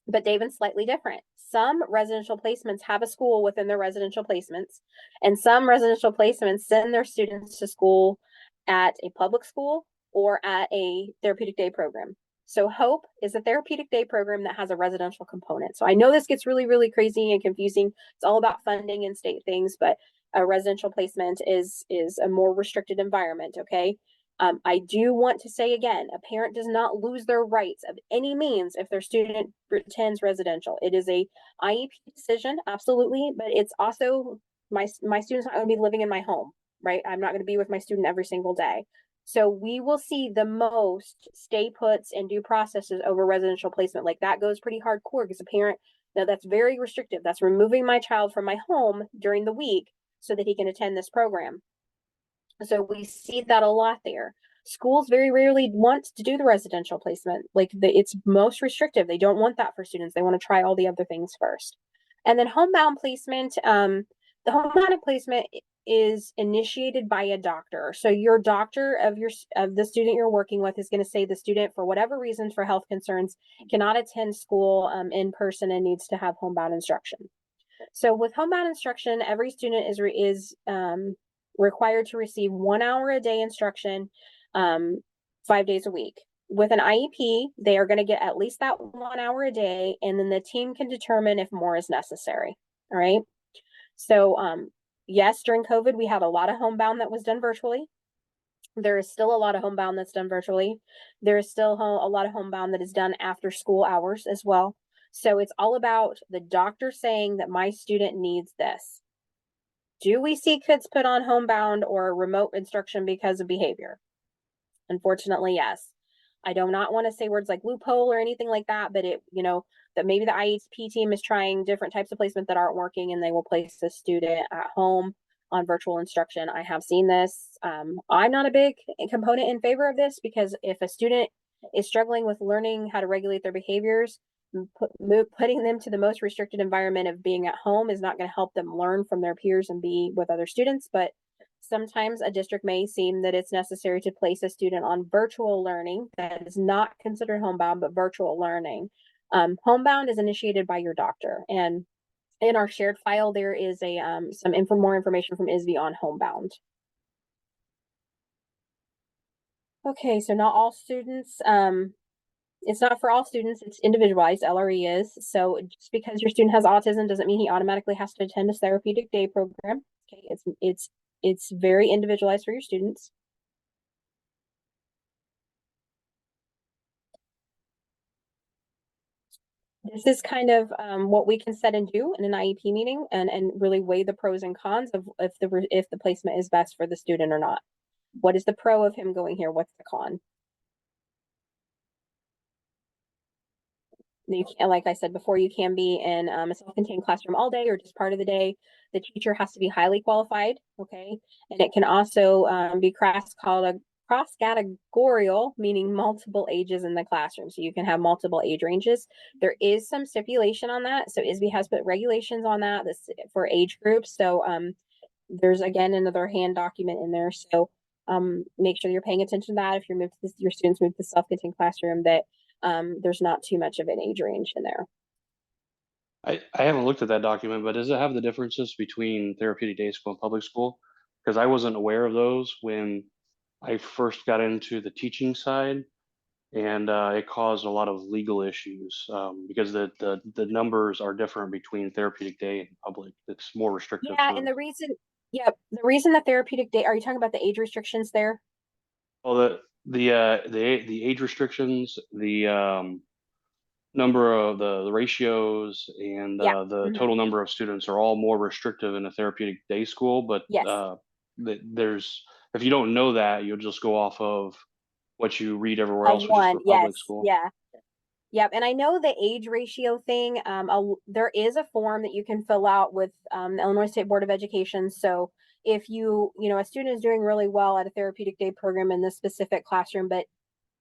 But David's slightly different. Some residential placements have a school within their residential placements, and some residential placements send their students to school at a public school or at a therapeutic day program. So Hope is a therapeutic day program that has a residential component. So I know this gets really, really crazy and confusing. It's all about funding and state things, but a residential placement is a more restricted environment, okay? I do want to say again, a parent does not lose their rights of any means if their student attends residential. It is a IEP decision, absolutely, but it's also my student's not going to be living in my home, right? I'm not going to be with my student every single day. So we will see the most stay puts and due processes over residential placement. Like that goes pretty hardcore because a parent, now that's very restrictive. That's removing my child from my home during the week so that he can attend this program. So we see that a lot there. Schools very rarely want to do the residential placement. It's most restrictive. They don't want that for students. They want to try all the other things first. And then homebound placement, the homebound placement is initiated by a doctor. So your doctor of the student you're working with is going to say the student, for whatever reasons, for health concerns, cannot attend school in person and needs to have homebound instruction. So with homebound instruction, every student is required to receive 1 hour a day instruction 5 days a week. With an IEP, they are going to get at least that 1 hour a day, and then the team can determine if more is necessary. All right. So, yes, during COVID, we had a lot of homebound that was done virtually. There is still a lot of homebound that's done virtually. There is still a lot of homebound that is done after school hours as well. So it's all about the doctor saying that my student needs this. Do we see kids put on homebound or remote instruction because of behavior? Unfortunately, yes. I do not want to say words like loophole or anything like that, but that maybe the IEP team is trying different types of placement that aren't working and they will place the student at home on virtual instruction. I have seen this. I'm not a big component in favor of this because if a student is struggling with learning how to regulate their behaviors, putting them to the most restricted environment of being at home is not going to help them learn from their peers and be with other students. But sometimes a district may seem that it's necessary to place a student on virtual learning that is not considered homebound, but virtual learning. Homebound is initiated by your doctor, and in our shared file there is some more information from ISY on homebound. Okay, so not all students. It's not for all students. It's individualized. LRE is. So just because your student has autism doesn't mean he automatically has to attend a therapeutic day program. Okay, it's very individualized for your students. This is kind of what we can set and do in an IEP meeting, and really weigh the pros and cons of if the placement is best for the student or not. What is the pro of him going here? What's the con? You can, like I said before, you can be in a self-contained classroom all day or just part of the day. The teacher has to be highly qualified, okay? And it can also be cross-categorial, meaning multiple ages in the classroom. So you can have multiple age ranges. There is some stipulation on that. So ISB has put regulations on that for age groups. So there's, again, another hand document in there. So make sure you're paying attention to that. If you're moved to this, your students move to the self-contained classroom, that there's not too much of an age range in there. I haven't looked at that document, but does it have the differences between therapeutic day school and public school? Because I wasn't aware of those when I first got into the teaching side, and it caused a lot of legal issues because the numbers are different between therapeutic day and public. It's more restrictive Yeah, for. and the reason, yep, the reason that therapeutic day, are you talking about the age restrictions there? Well, the age restrictions, the number of the ratios, and Yeah. the total number of students are all more restrictive in a therapeutic day school. But Yes. there's, if you don't know that, you'll just go off of what you read everywhere A else, which is one, for public yes, school. yeah. Yep, and I know the age ratio thing. There is a form that you can fill out with the Illinois State Board of Education. So if a student is doing really well at a therapeutic day program in this specific classroom, but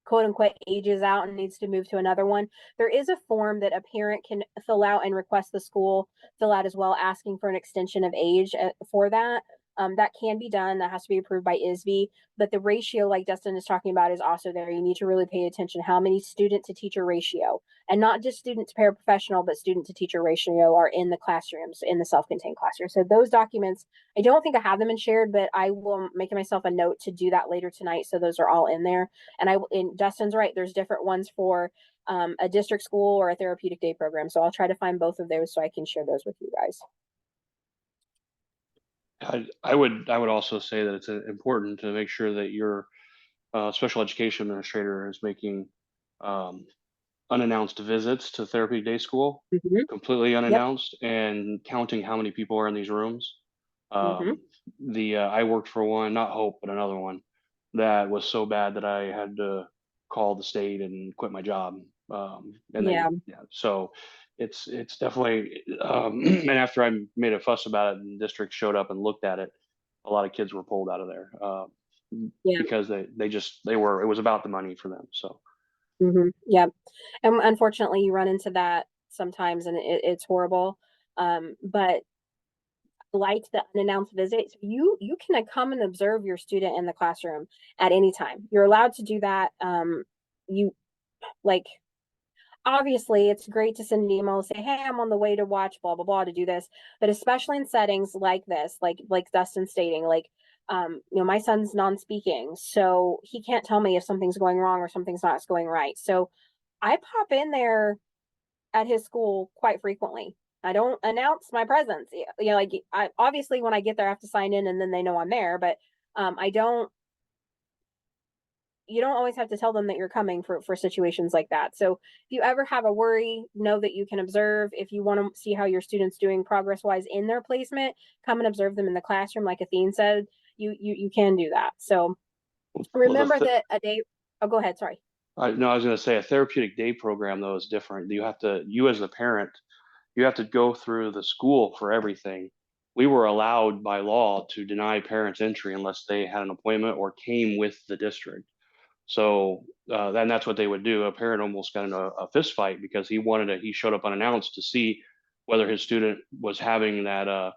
quote unquote ages out and needs to move to another one, there is a form that a parent can fill out and request the school fill out as well, asking for an extension of age for that. That can be done. That has to be approved by ISB. But the ratio, like Dustin is talking about, is also there. You need to really pay attention how many student to teacher ratio, and not just student to paraprofessional, but student to teacher ratio are in the classrooms, in the self-contained classroom. So those documents, I don't think I have them in shared, but I will make myself a note to do that later tonight. So those are all in there. And Dustin's right. There's different ones for a district school or a therapeutic day program. So I'll try to find both of those so I can share those with you guys. I would also say that it's important to make sure that your special education administrator is making um, unannounced visits to therapy day school, Mm-hmm. completely Yep. unannounced, and counting how many people are in these rooms. Mm-hmm. I worked for one, not Hope, but another one that was so bad that I had to call the state and quit my job. And Yeah. so it's definitely and after I made a fuss about it, and the district showed up and looked at it, a lot of kids were pulled out of there Yeah. because they were, it was about the money for them. So. Mm-hmm. Yeah. And unfortunately, you run into that sometimes, and it's horrible. But like the unannounced visits, you can come and observe your student in the classroom at any time. You're allowed to do that. You like obviously it's great to send an email and say, hey, I'm on the way to watch blah blah blah to do this, but especially in settings like this, like Dustin stating, like my son's non-speaking, so he can't tell me if something's going wrong or something's not going right. So I pop in there at his school quite frequently. I don't announce my presence. Like I obviously when I get there I have to sign in and then they know I'm there, but I don't you don't always have to tell them that you're coming for situations like that. So if you ever have a worry, know that you can observe. If you want to see how your students doing progress wise in their placement, come and observe them in the classroom. Like Athene said, you can do that. So remember that a day. Oh, go ahead. Sorry. No, I was going to say a therapeutic day program though is different. You as the parent, you have to go through the school for everything. We were allowed by law to deny parents entry unless they had an appointment or came with the district. So then that's what they would do. A parent almost got in a fist fight because he showed up unannounced to see whether his student was having that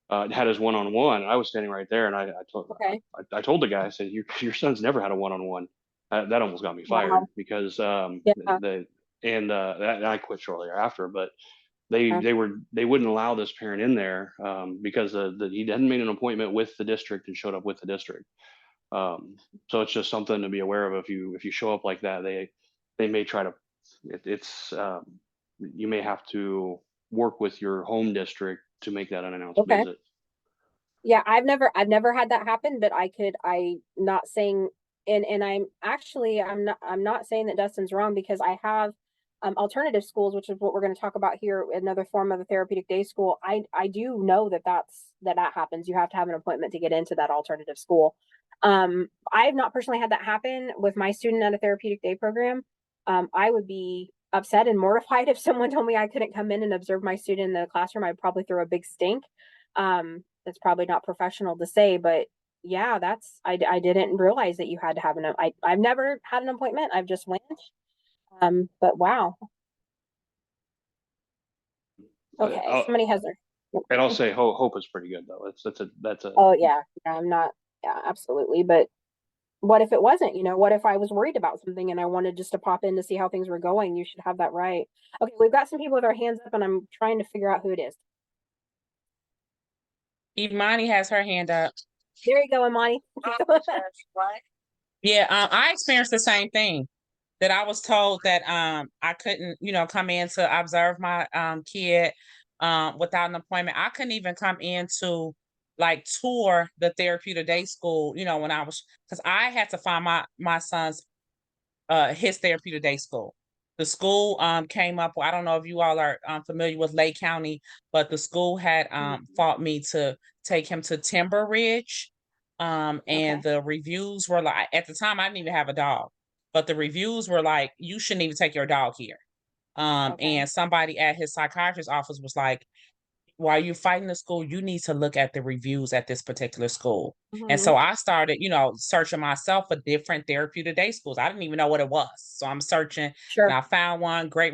had his one-on-one. I was standing right there, and Okay. I told the guy, I said, your son's never had a one-on-one. That almost got me fired Wow. because Yeah. I quit shortly after. But Yeah. they wouldn't allow this parent in there because he hadn't made an appointment with the district and showed up with the district. So it's just something to be aware of. If you show up like that, they may try to. It's you may have to work with your home district to make that unannounced Okay. visit. Yeah, I've never had that happen, but I not saying, and I'm not saying that Dustin's wrong, because I have alternative schools, which is what we're going to talk about here, another form of a therapeutic day school. I do know that happens. You have to have an appointment to get into that alternative school. I've not personally had that happen with my student at a therapeutic day program. I would be upset and mortified if someone told me I couldn't come in and observe my student in the classroom. I'd probably throw a big stink. That's probably not professional to say, but yeah, I didn't realize that you had to have I've never had an appointment. I've just went. But wow. Okay, somebody has their. And I'll say Hope is pretty good though. That's a Oh yeah, I'm not. Yeah, absolutely. But what if it wasn't, what if I was worried about something and I wanted just to pop in to see how things were going? You should have that right. Okay, we've got some people with their hands up and I'm trying to figure out who it is. Imani has her hand up. There you go, Imani. Yeah, I experienced the same thing, that I was told that I couldn't, come in to observe my kid without an appointment. I couldn't even come in to like tour the therapeutic day school, when I was, because I had to find my son's his therapeutic day school. The school came up. Well, I don't know if you all are familiar with Lake County, but the school had fought me to take him to Timber Ridge. And Okay. the reviews were like, at the time I didn't even have a dog, but the reviews were like, you shouldn't even take your dog here. Okay. And somebody at his psychiatrist's office was like, while you're fighting the school, you need to look at the reviews at this particular school. And Mm-hmm. so I started, searching myself for different therapeutic day schools. I didn't even know what it was. So I'm searching and Sure. I found one, great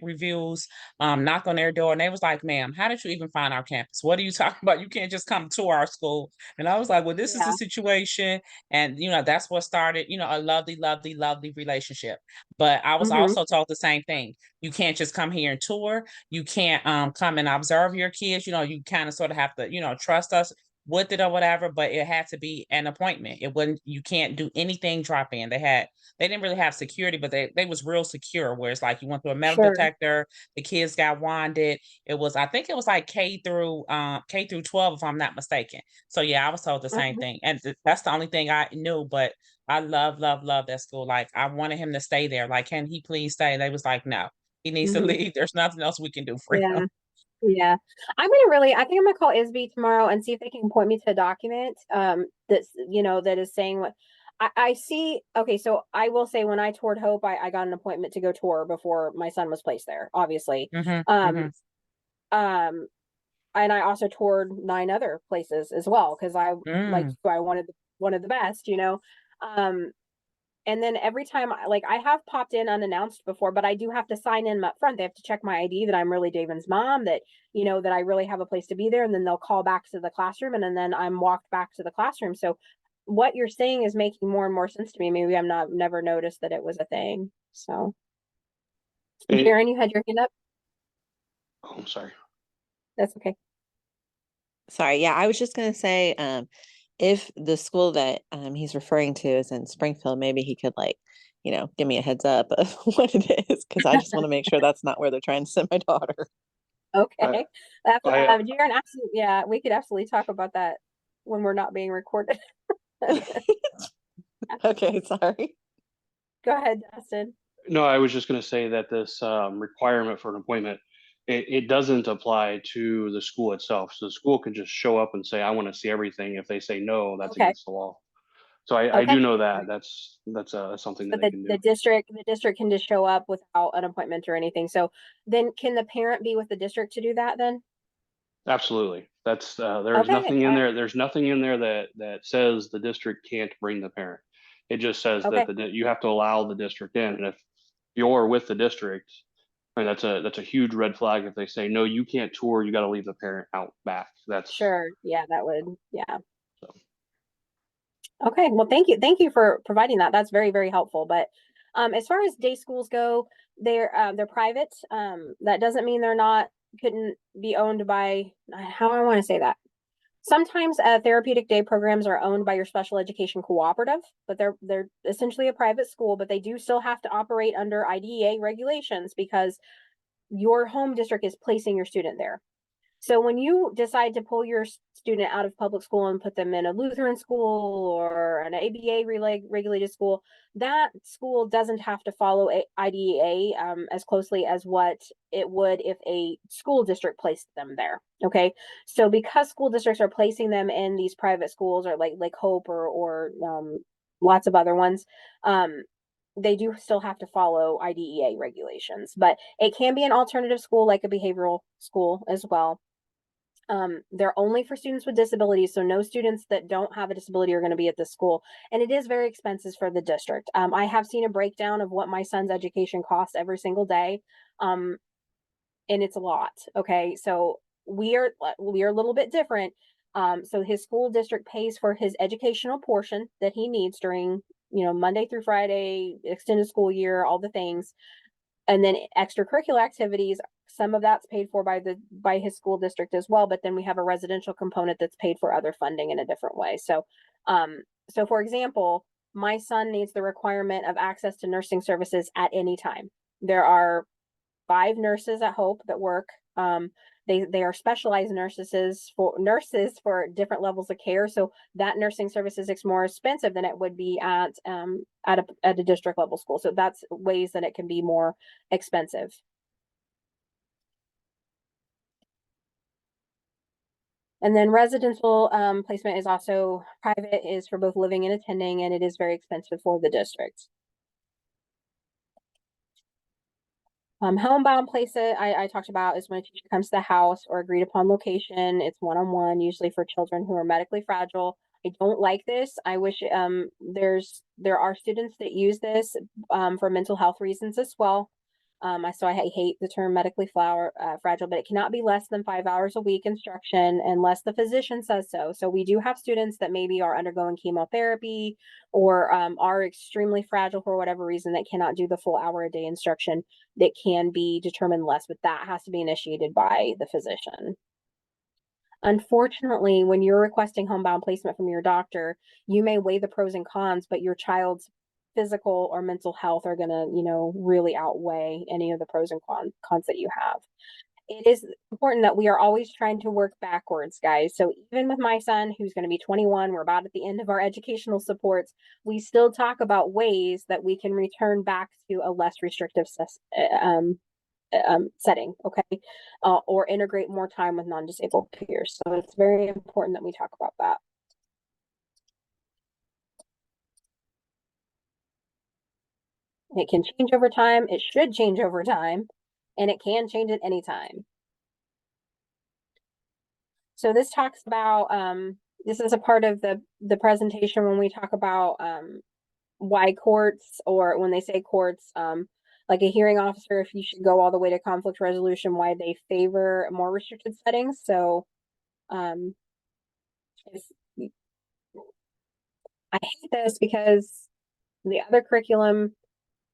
reviews, knocked on their door and they was like, ma'am, how did you even find our campus? What are you talking about? You can't just come to our school. And I was like, well, this is the Yeah. situation. And, that's what started, a lovely, lovely, lovely relationship. But I was Mm-hmm. also told the same thing. You can't just come here and tour. You can't come and observe your kids. You kind of sort of have to, trust us with it or whatever, but it had to be an appointment. It wouldn't, you can't do anything drop in. They didn't really have security, but they was real secure, where it's like you went through a metal Sure. detector, the kids got wanded. I think it was like K through 12, if I'm not mistaken. So yeah, I was told the same Okay. thing. And that's the only thing I knew, but I love, love, love that school. Like I wanted him to stay there. Like, can he please stay? They was like, no, he needs to Mm-hmm. leave. There's nothing else we can do for him. Yeah. Yeah. I think I'm gonna call ISB tomorrow and see if they can point me to a document that's that is saying what I see. Okay, so I will say when I toured Hope, I got an appointment to go tour before my son was placed there, obviously. Mm-hmm, Um mm-hmm, um and I also toured 9 other places as well because I like mm. I wanted one of the best, Um and then every time, I have popped in unannounced before, but I do have to sign in up front. They have to check my ID that I'm really David's mom, that, that I really have a place to be there. And then they'll call back to the classroom and then I'm walked back to the classroom. So what you're saying is making more and more sense to me. Maybe I'm not, never noticed that it was a thing. So, Hey, Darren, you had your hand up? oh, I'm sorry. That's okay. Sorry, yeah, I was just gonna say, if the school that he's referring to is in Springfield, maybe he could give me a heads up of what it is, because I just want to make sure that's not where they're trying to send my daughter. I, Okay. That's, I, Darren, absolutely. Yeah, we could absolutely talk about that when we're not being recorded. Okay, sorry. Go ahead, Dustin. no, I was just going to say that this requirement for an appointment, it doesn't apply to the school itself. So the school can just show up and say, I want to see everything. If they say no, that's Okay. against the law. So I Okay. do know that that's something So that they can do. the district can just show up without an appointment or anything. So then can the parent be with the district to do that then? Absolutely. That's there's Okay. nothing in there. There's nothing in there that says the district can't bring the parent. It just says that Okay. you have to allow the district in. And if you're with the district, I mean, that's a huge red flag if they say no, you can't tour. You got to leave the parent out back. That's Sure. Yeah, that would, yeah. so. Okay. Well, thank you. Thank you for providing that. That's very, very helpful. But as far as day schools go, they're private. That doesn't mean they're not couldn't be owned by how I want to say that. Sometimes therapeutic day programs are owned by your special education cooperative, but they're essentially a private school, but they do still have to operate under IDEA regulations because your home district is placing your student there. So when you decide to pull your student out of public school and put them in a Lutheran school or an ABA regulated school, that school doesn't have to follow IDEA as closely as what it would if a school district placed them there. Okay, so because school districts are placing them in these private schools or like Hope or lots of other ones, they do still have to follow IDEA regulations, but it can be an alternative school like a behavioral school as well. They're only for students with disabilities, so no students that don't have a disability are going to be at this school. And it is very expensive for the district. I have seen a breakdown of what my son's education costs every single day, and it's a lot. Okay, so we are a little bit different. So his school district pays for his educational portion that he needs during, Monday through Friday, extended school year, all the things. And then extracurricular activities, some of that's paid for by his school district as well, but then we have a residential component that's paid for other funding in a different way. So for example, my son needs the requirement of access to nursing services at any time. There are 5 nurses at Hope that work. They are specialized nurses for different levels of care. So that nursing service is more expensive than it would be at a district level school. So that's ways that it can be more expensive. And then residential placement is also private, is for both living and attending, and it is very expensive for the district. Homebound placement, I talked about, is when a teacher comes to the house or agreed upon location. It's one-on-one, usually for children who are medically fragile. I don't like this. I wish there are students that use this for mental health reasons as well. So I hate the term medically fragile, but it cannot be less than 5 hours a week instruction unless the physician says so. So we do have students that maybe are undergoing chemotherapy or are extremely fragile for whatever reason that cannot do the full hour a day instruction. That can be determined less, but that has to be initiated by the physician. Unfortunately, when you're requesting homebound placement from your doctor, you may weigh the pros and cons, but your child's physical or mental health are going to, really outweigh any of the pros and cons that you have. It is important that we are always trying to work backwards, guys. So even with my son, who's going to be 21, we're about at the end of our educational supports, we still talk about ways that we can return back to a less restrictive setting, okay? Or integrate more time with non-disabled peers. So it's very important that we talk about that. It can change over time. It should change over time, and it can change at any time. So this talks about, this is a part of the presentation when we talk about why courts, or when they say courts, like a hearing officer, if you should go all the way to conflict resolution, why they favor more restricted settings. So I hate this because the other curriculum,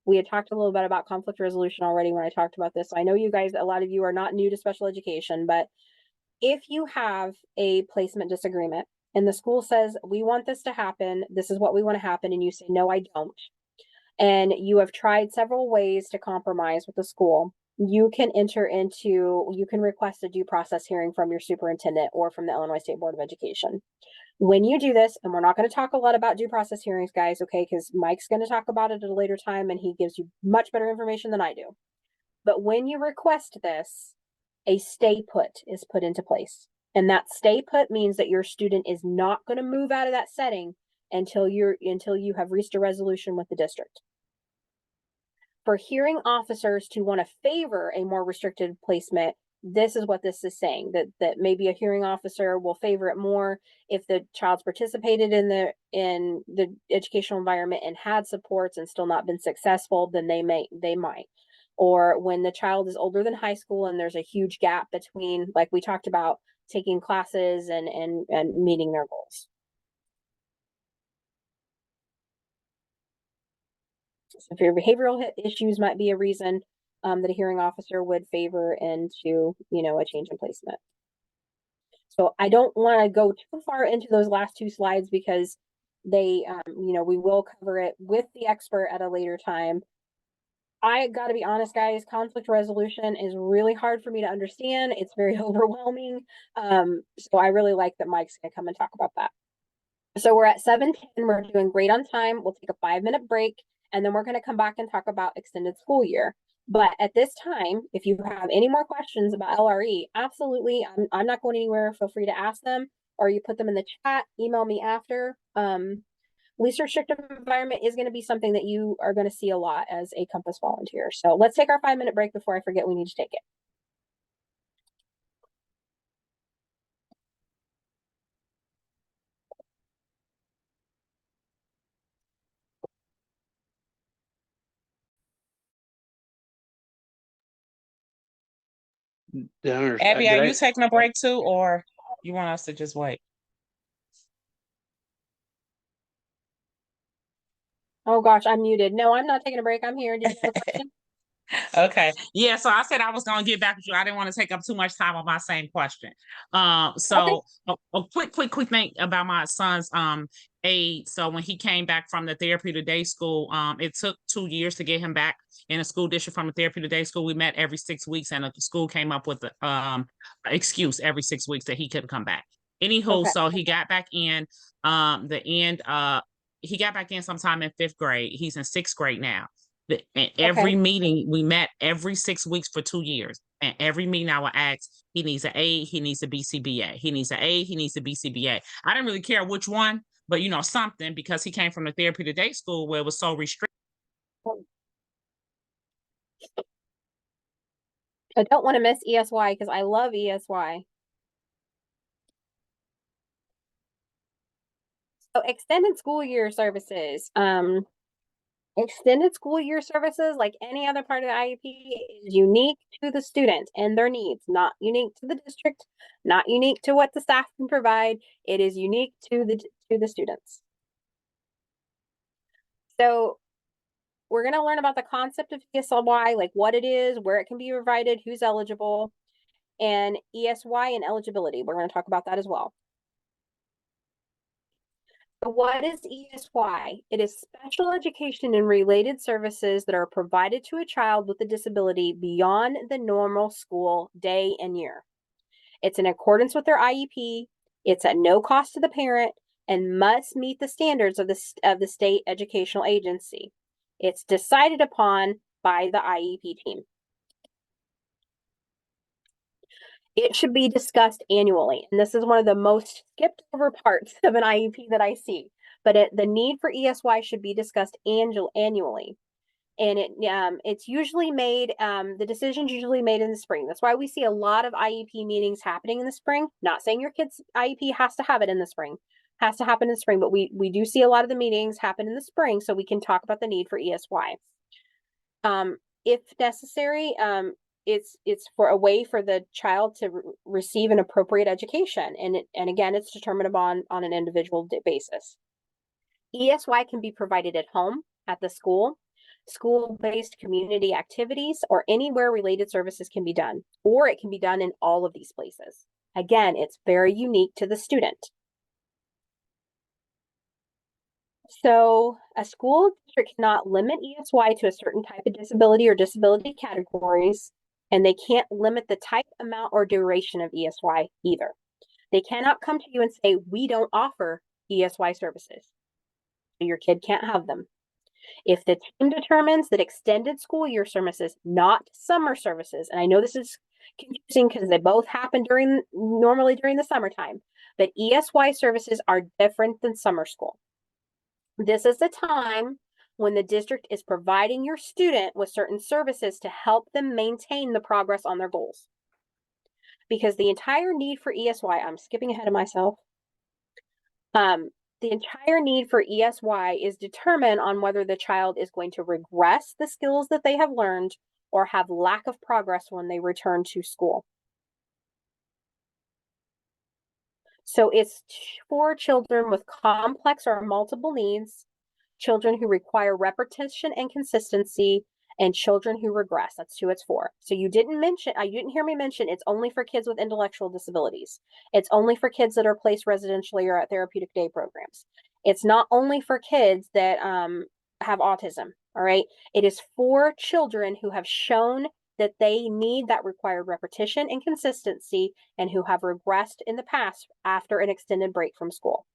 we had talked a little bit about conflict resolution already when I talked about this. So I know you guys, a lot of you are not new to special education, but if you have a placement disagreement and the school says, we want this to happen, this is what we want to happen, and you say, no, I don't, and you have tried several ways to compromise with the school, you can request a due process hearing from your superintendent or from the Illinois State Board of Education. When you do this, and we're not going to talk a lot about due process hearings, guys, okay, because Mike's going to talk about it at a later time, and he gives you much better information than I do. But when you request this, a stay put is put into place. And that stay put means that your student is not going to move out of that setting until you have reached a resolution with the district. For hearing officers to want to favor a more restricted placement, this is what this is saying, that maybe a hearing officer will favor it more if the child's participated in the educational environment and had supports and still not been successful, then they might. Or when the child is older than high school and there's a huge gap between, like we talked about, taking classes and meeting their goals. So if your behavioral issues might be a reason that a hearing officer would favor into, a change in placement. So I don't want to go too far into those last 2 slides because they, we will cover it with the expert at a later time. I got to be honest, guys, conflict resolution is really hard for me to understand. It's very overwhelming. So I really like that Mike's going to come and talk about that. So we're at 7:10. We're doing great on time. We'll take a 5-minute break, and then we're going to come back and talk about extended school year. But at this time, if you have any more questions about LRE, absolutely, I'm not going anywhere. Feel free to ask them, or you put them in the chat, email me after. Least restrictive environment is going to be something that you are going to see a lot as a Compass volunteer. So let's take our 5-minute break before I forget we need to take it. Abby, are you taking a break too, or you want us to just wait? Oh gosh, I'm muted. No, I'm not taking a break. I'm here. Did you have a question? Okay. Yeah, so I said I was gonna get back with you. I didn't want to take up too much time on my same question. Okay. So a quick thing about my son's aid. So when he came back from the therapeutic day school, it took 2 years to get him back in a school district from a therapeutic day school. We met every 6 weeks, and the school came up with the excuse every 6 weeks that he couldn't come back. Anywho, Okay. so he got back in the end he got back in sometime in 5th grade. He's in 6th grade now. Okay. Every meeting we met every 6 weeks for 2 years. And every meeting I would ask, he needs an A, he needs a BCBA. He needs an A, he needs a BCBA. I didn't really care which one, but something, because he came from the therapeutic day school where it was so restricted. I don't want to miss ESY because I love ESY. So extended school year services. Extended school year services, like any other part of the IEP, is unique to the student and their needs, not unique to the district, not unique to what the staff can provide. It is unique to the students. So we're going to learn about the concept of ESY, like what it is, where it can be provided, who's eligible, and ESY and eligibility. We're going to talk about that as well. So what is ESY? It is special education and related services that are provided to a child with a disability beyond the normal school day and year. It's in accordance with their IEP. It's at no cost to the parent and must meet the standards of the state educational agency. It's decided upon by the IEP team. It should be discussed annually. And this is one of the most skipped over parts of an IEP that I see. But the need for ESY should be discussed annually. And it's usually made, the decision's usually made in the spring. That's why we see a lot of IEP meetings happening in the spring. Not saying your kid's IEP has to have it in the spring, has to happen in the spring, but we do see a lot of the meetings happen in the spring, so we can talk about the need for ESY. If necessary, it's for a way for the child to receive an appropriate education, and again, it's determined upon on an individual basis. ESY can be provided at home, at the school-based community activities, or anywhere related services can be done, or it can be done in all of these places. Again, it's very unique to the student. So a school district cannot limit ESY to a certain type of disability or disability categories, and they can't limit the type, amount, or duration of ESY either. They cannot come to you and say, we don't offer ESY services. So your kid can't have them. If the team determines that extended school year services, not summer services, and I know this is confusing because they both happen normally during the summertime, but ESY services are different than summer school. This is the time when the district is providing your student with certain services to help them maintain the progress on their goals. Because the entire need for ESY, I'm skipping ahead of myself. The entire need for ESY is determined on whether the child is going to regress the skills that they have learned or have lack of progress when they return to school. So it's for children with complex or multiple needs, children who require repetition and consistency, and children who regress. That's who it's for. So you didn't hear me mention it's only for kids with intellectual disabilities. It's only for kids that are placed residentially or at therapeutic day programs. It's not only for kids that have autism, all right? It is for children who have shown that they need that required repetition and consistency and who have regressed in the past after an extended break from school.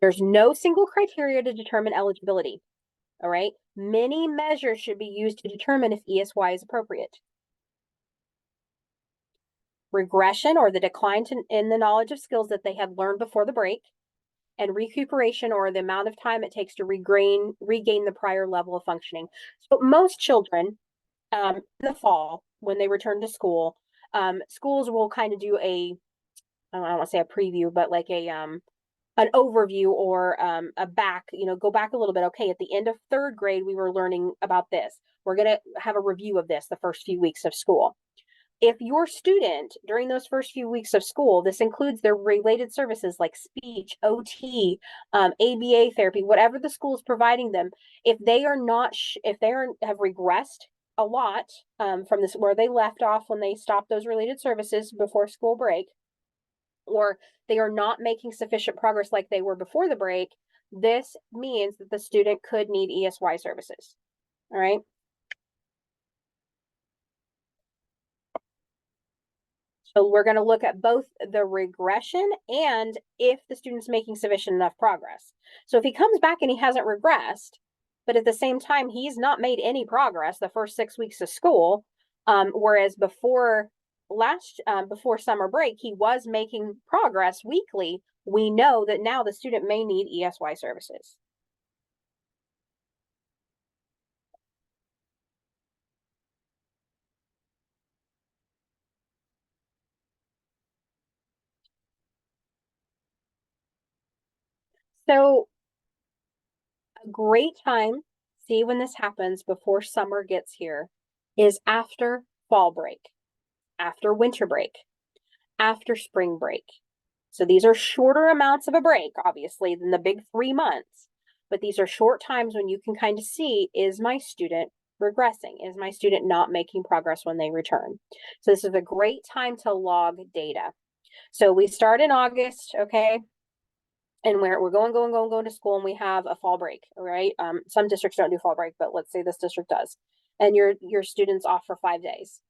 There's no single criteria to determine eligibility, all right? Many measures should be used to determine if ESY is appropriate. Regression, or the decline in the knowledge of skills that they had learned before the break, and recuperation, or the amount of time it takes to regain the prior level of functioning. So most children, in the fall, when they return to school, schools will kind of do I don't want to say a preview, but like an overview or go back a little bit. Okay, at the end of 3rd grade, we were learning about this. We're going to have a review of this the first few weeks of school. if your student during those first few weeks of school, this includes their related services like speech, OT, ABA therapy, whatever the school is providing them, if they are not, if they have regressed a lot from this, where they left off when they stopped those related services before school break, or they are not making sufficient progress like they were before the break, this means that the student could need ESY services. All right. So we're going to look at both the regression and if the student's making sufficient enough progress. So if he comes back and he hasn't regressed, but at the same time, he's not made any progress the first 6 weeks of school, whereas before summer break, he was making progress weekly, we know that now the student may need ESY services. So a great time, see when this happens before summer gets here, is after fall break, after winter break, after spring break. So these are shorter amounts of a break, obviously, than the big 3 months, but these are short times when you can kind of see, is my student regressing? Is my student not making progress when they return? So this is a great time to log data. So we start in August, okay? And we're going to school, and we have a fall break, right? Some districts don't do fall break, but let's say this district does. And your student's off for 5 days.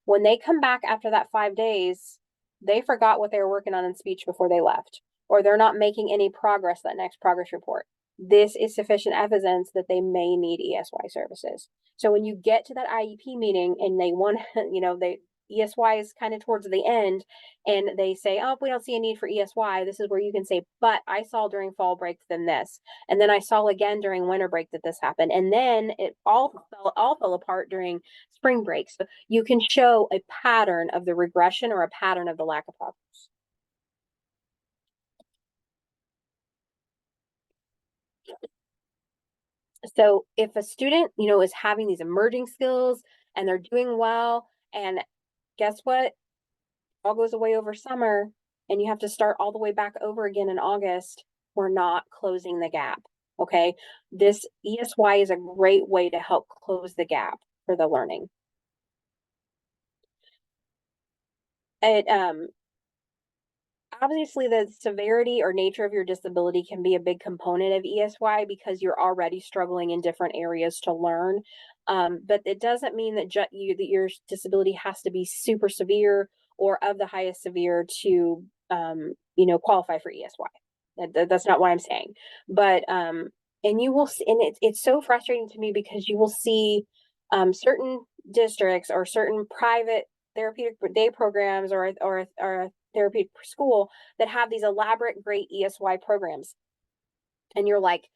When they come back after that 5 days, they forgot what they were working on in speech before they left, or they're not making any progress that next progress report. This is sufficient evidence that they may need ESY services. So when you get to that IEP meeting and they want, ESY is kind of towards the end, and they say, oh, we don't see a need for ESY, this is where you can say, but I saw during fall break then this, and then I saw again during winter break that this happened, and then it all fell apart during spring break. So you can show a pattern of the regression or a pattern of the lack of progress. So if a student, is having these emerging skills and they're doing well, and guess what? All goes away over summer and you have to start all the way back over again in August, we're not closing the gap. Okay. This ESY is a great way to help close the gap for the learning. It obviously the severity or nature of your disability can be a big component of ESY because you're already struggling in different areas to learn. But it doesn't mean that your disability has to be super severe or of the highest severe to qualify for ESY. That's not what I'm saying. But and you will see, and it's so frustrating to me because you will see certain districts or certain private therapeutic day programs or therapeutic school that have these elaborate great ESY programs. And you're like,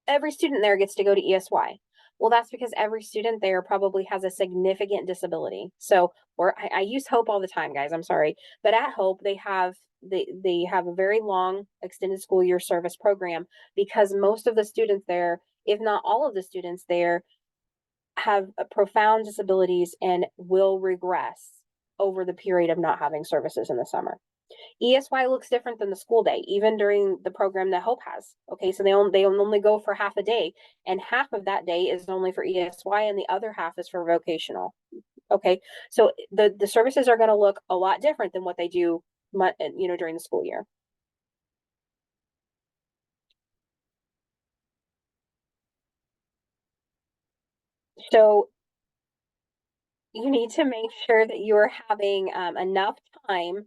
every student there gets to go to ESY. Well, that's because every student there probably has a significant disability. So, I use Hope all the time, guys. I'm sorry, but at Hope they have a very long extended school year service program because most of the students there, if not all of the students there, have profound disabilities and will regress over the period of not having services in the summer. ESY looks different than the school day, even during the program that Hope has. Okay, so they only go for half a day, and half of that day is only for ESY, and the other half is for vocational. Okay, so the services are going to look a lot different than what they do, during the school year. So you need to make sure that you're having enough time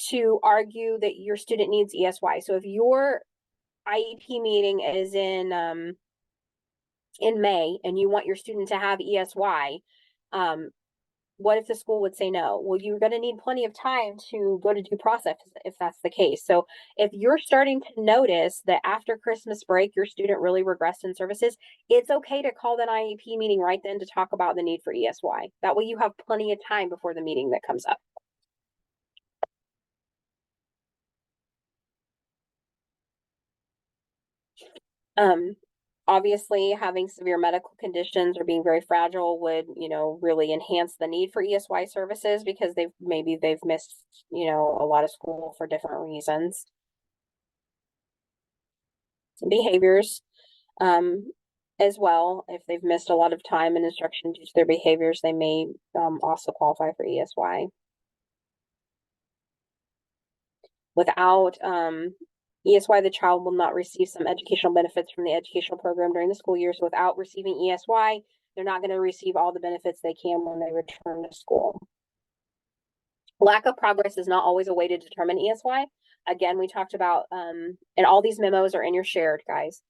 to argue that your student needs ESY. So if your IEP meeting is in May and you want your student to have ESY, what if the school would say no? Well, you're going to need plenty of time to go to due process if that's the case. So if you're starting to notice that after Christmas break, your student really regressed in services, it's okay to call that IEP meeting right then to talk about the need for ESY. That way you have plenty of time before the meeting that comes up. Obviously, having severe medical conditions or being very fragile would, really enhance the need for ESY services because they've missed, a lot of school for different reasons. Behaviors, as well. If they've missed a lot of time and instruction due to their behaviors, they may also qualify for ESY. Without ESY, the child will not receive some educational benefits from the educational program during the school year. So without receiving ESY, they're not going to receive all the benefits they can when they return to school. Lack of progress is not always a way to determine ESY. Again, we talked about, and all these memos are in your shared, guys.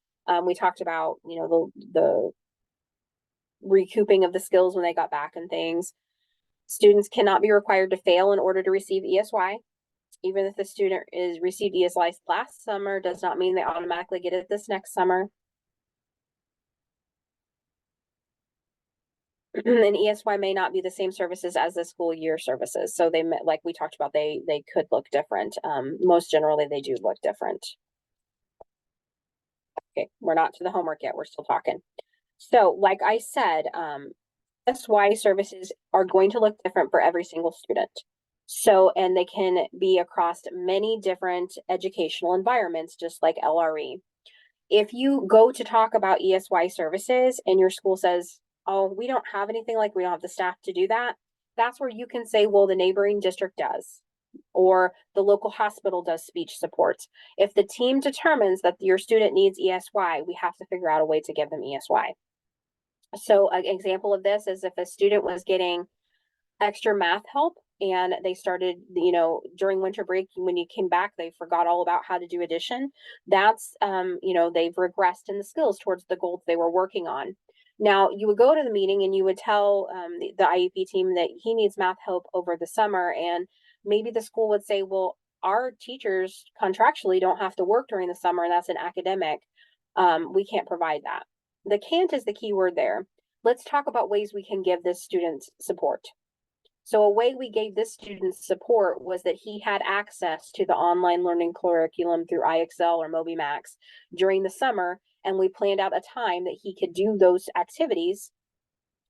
We talked about, the recouping of the skills when they got back and things. Students cannot be required to fail in order to receive ESY. Even if the student is received ESY last summer, does not mean they automatically get it this next summer. And ESY may not be the same services as the school year services. So they, like we talked about, they could look different. Most generally, they do look different. Okay, we're not to the homework yet. We're still talking. So like I said, ESY services are going to look different for every single student. So, and they can be across many different educational environments, just like LRE. If you go to talk about ESY services and your school says, oh, we don't have anything, like we don't have the staff to do that, that's where you can say, well, the neighboring district does, or the local hospital does speech supports. If the team determines that your student needs ESY, we have to figure out a way to give them ESY. So an example of this is if a student was getting extra math help and they started, during winter break, when you came back, they forgot all about how to do addition. That's, they've regressed in the skills towards the goals they were working on. Now, you would go to the meeting and you would tell the IEP team that he needs math help over the summer. And maybe the school would say, well, our teachers contractually don't have to work during the summer, and that's an academic. We can't provide that. The can't is the key word there. Let's talk about ways we can give this student support. So a way we gave this student support was that he had access to the online learning curriculum through IXL or MobiMax during the summer, and we planned out a time that he could do those activities.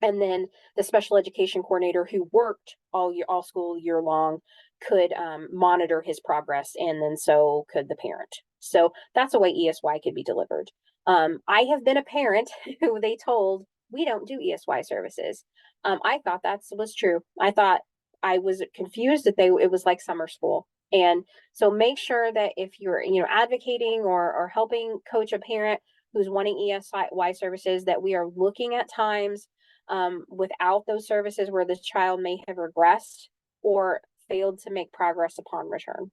And then the special education coordinator who worked all school year long could monitor his progress, and then so could the parent. So that's a way ESY could be delivered. I have been a parent who they told, we don't do ESY services. I thought that was true. I thought, I was confused that it was like summer school. And so make sure that if you're, advocating or helping coach a parent who's wanting ESY services, that we are looking at times without those services where the child may have regressed or failed to make progress upon return.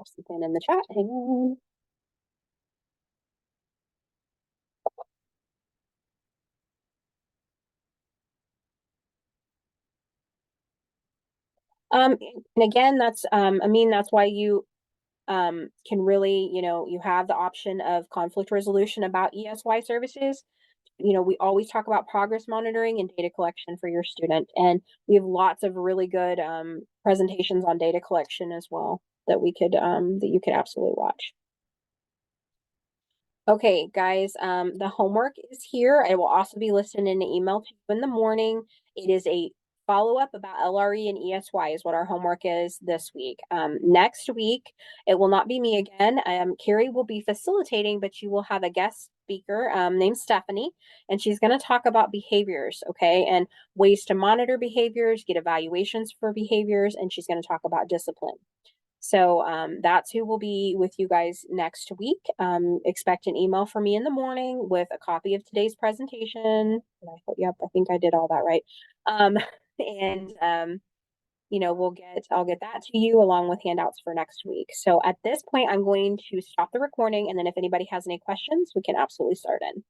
Something in the chat. Hang on. And again, that's that's why you can really, you have the option of conflict resolution about ESY services. We always talk about progress monitoring and data collection for your student, and we have lots of really good presentations on data collection as well that we could that you could absolutely watch. Okay, guys, the homework is here. I will also be listed in an email to you in the morning. It is a follow-up about LRE and ESY is what our homework is this week. Next week, it will not be me again. Carrie will be facilitating, but you will have a guest speaker named Stephanie, and she's going to talk about behaviors, okay, and ways to monitor behaviors, get evaluations for behaviors, and she's going to talk about discipline. So that's who will be with you guys next week. Expect an email from me in the morning with a copy of today's presentation. Yep, I think I did all that right. I'll get that to you along with handouts for next week. So at this point, I'm going to stop the recording, and then if anybody has any questions, we can absolutely start in.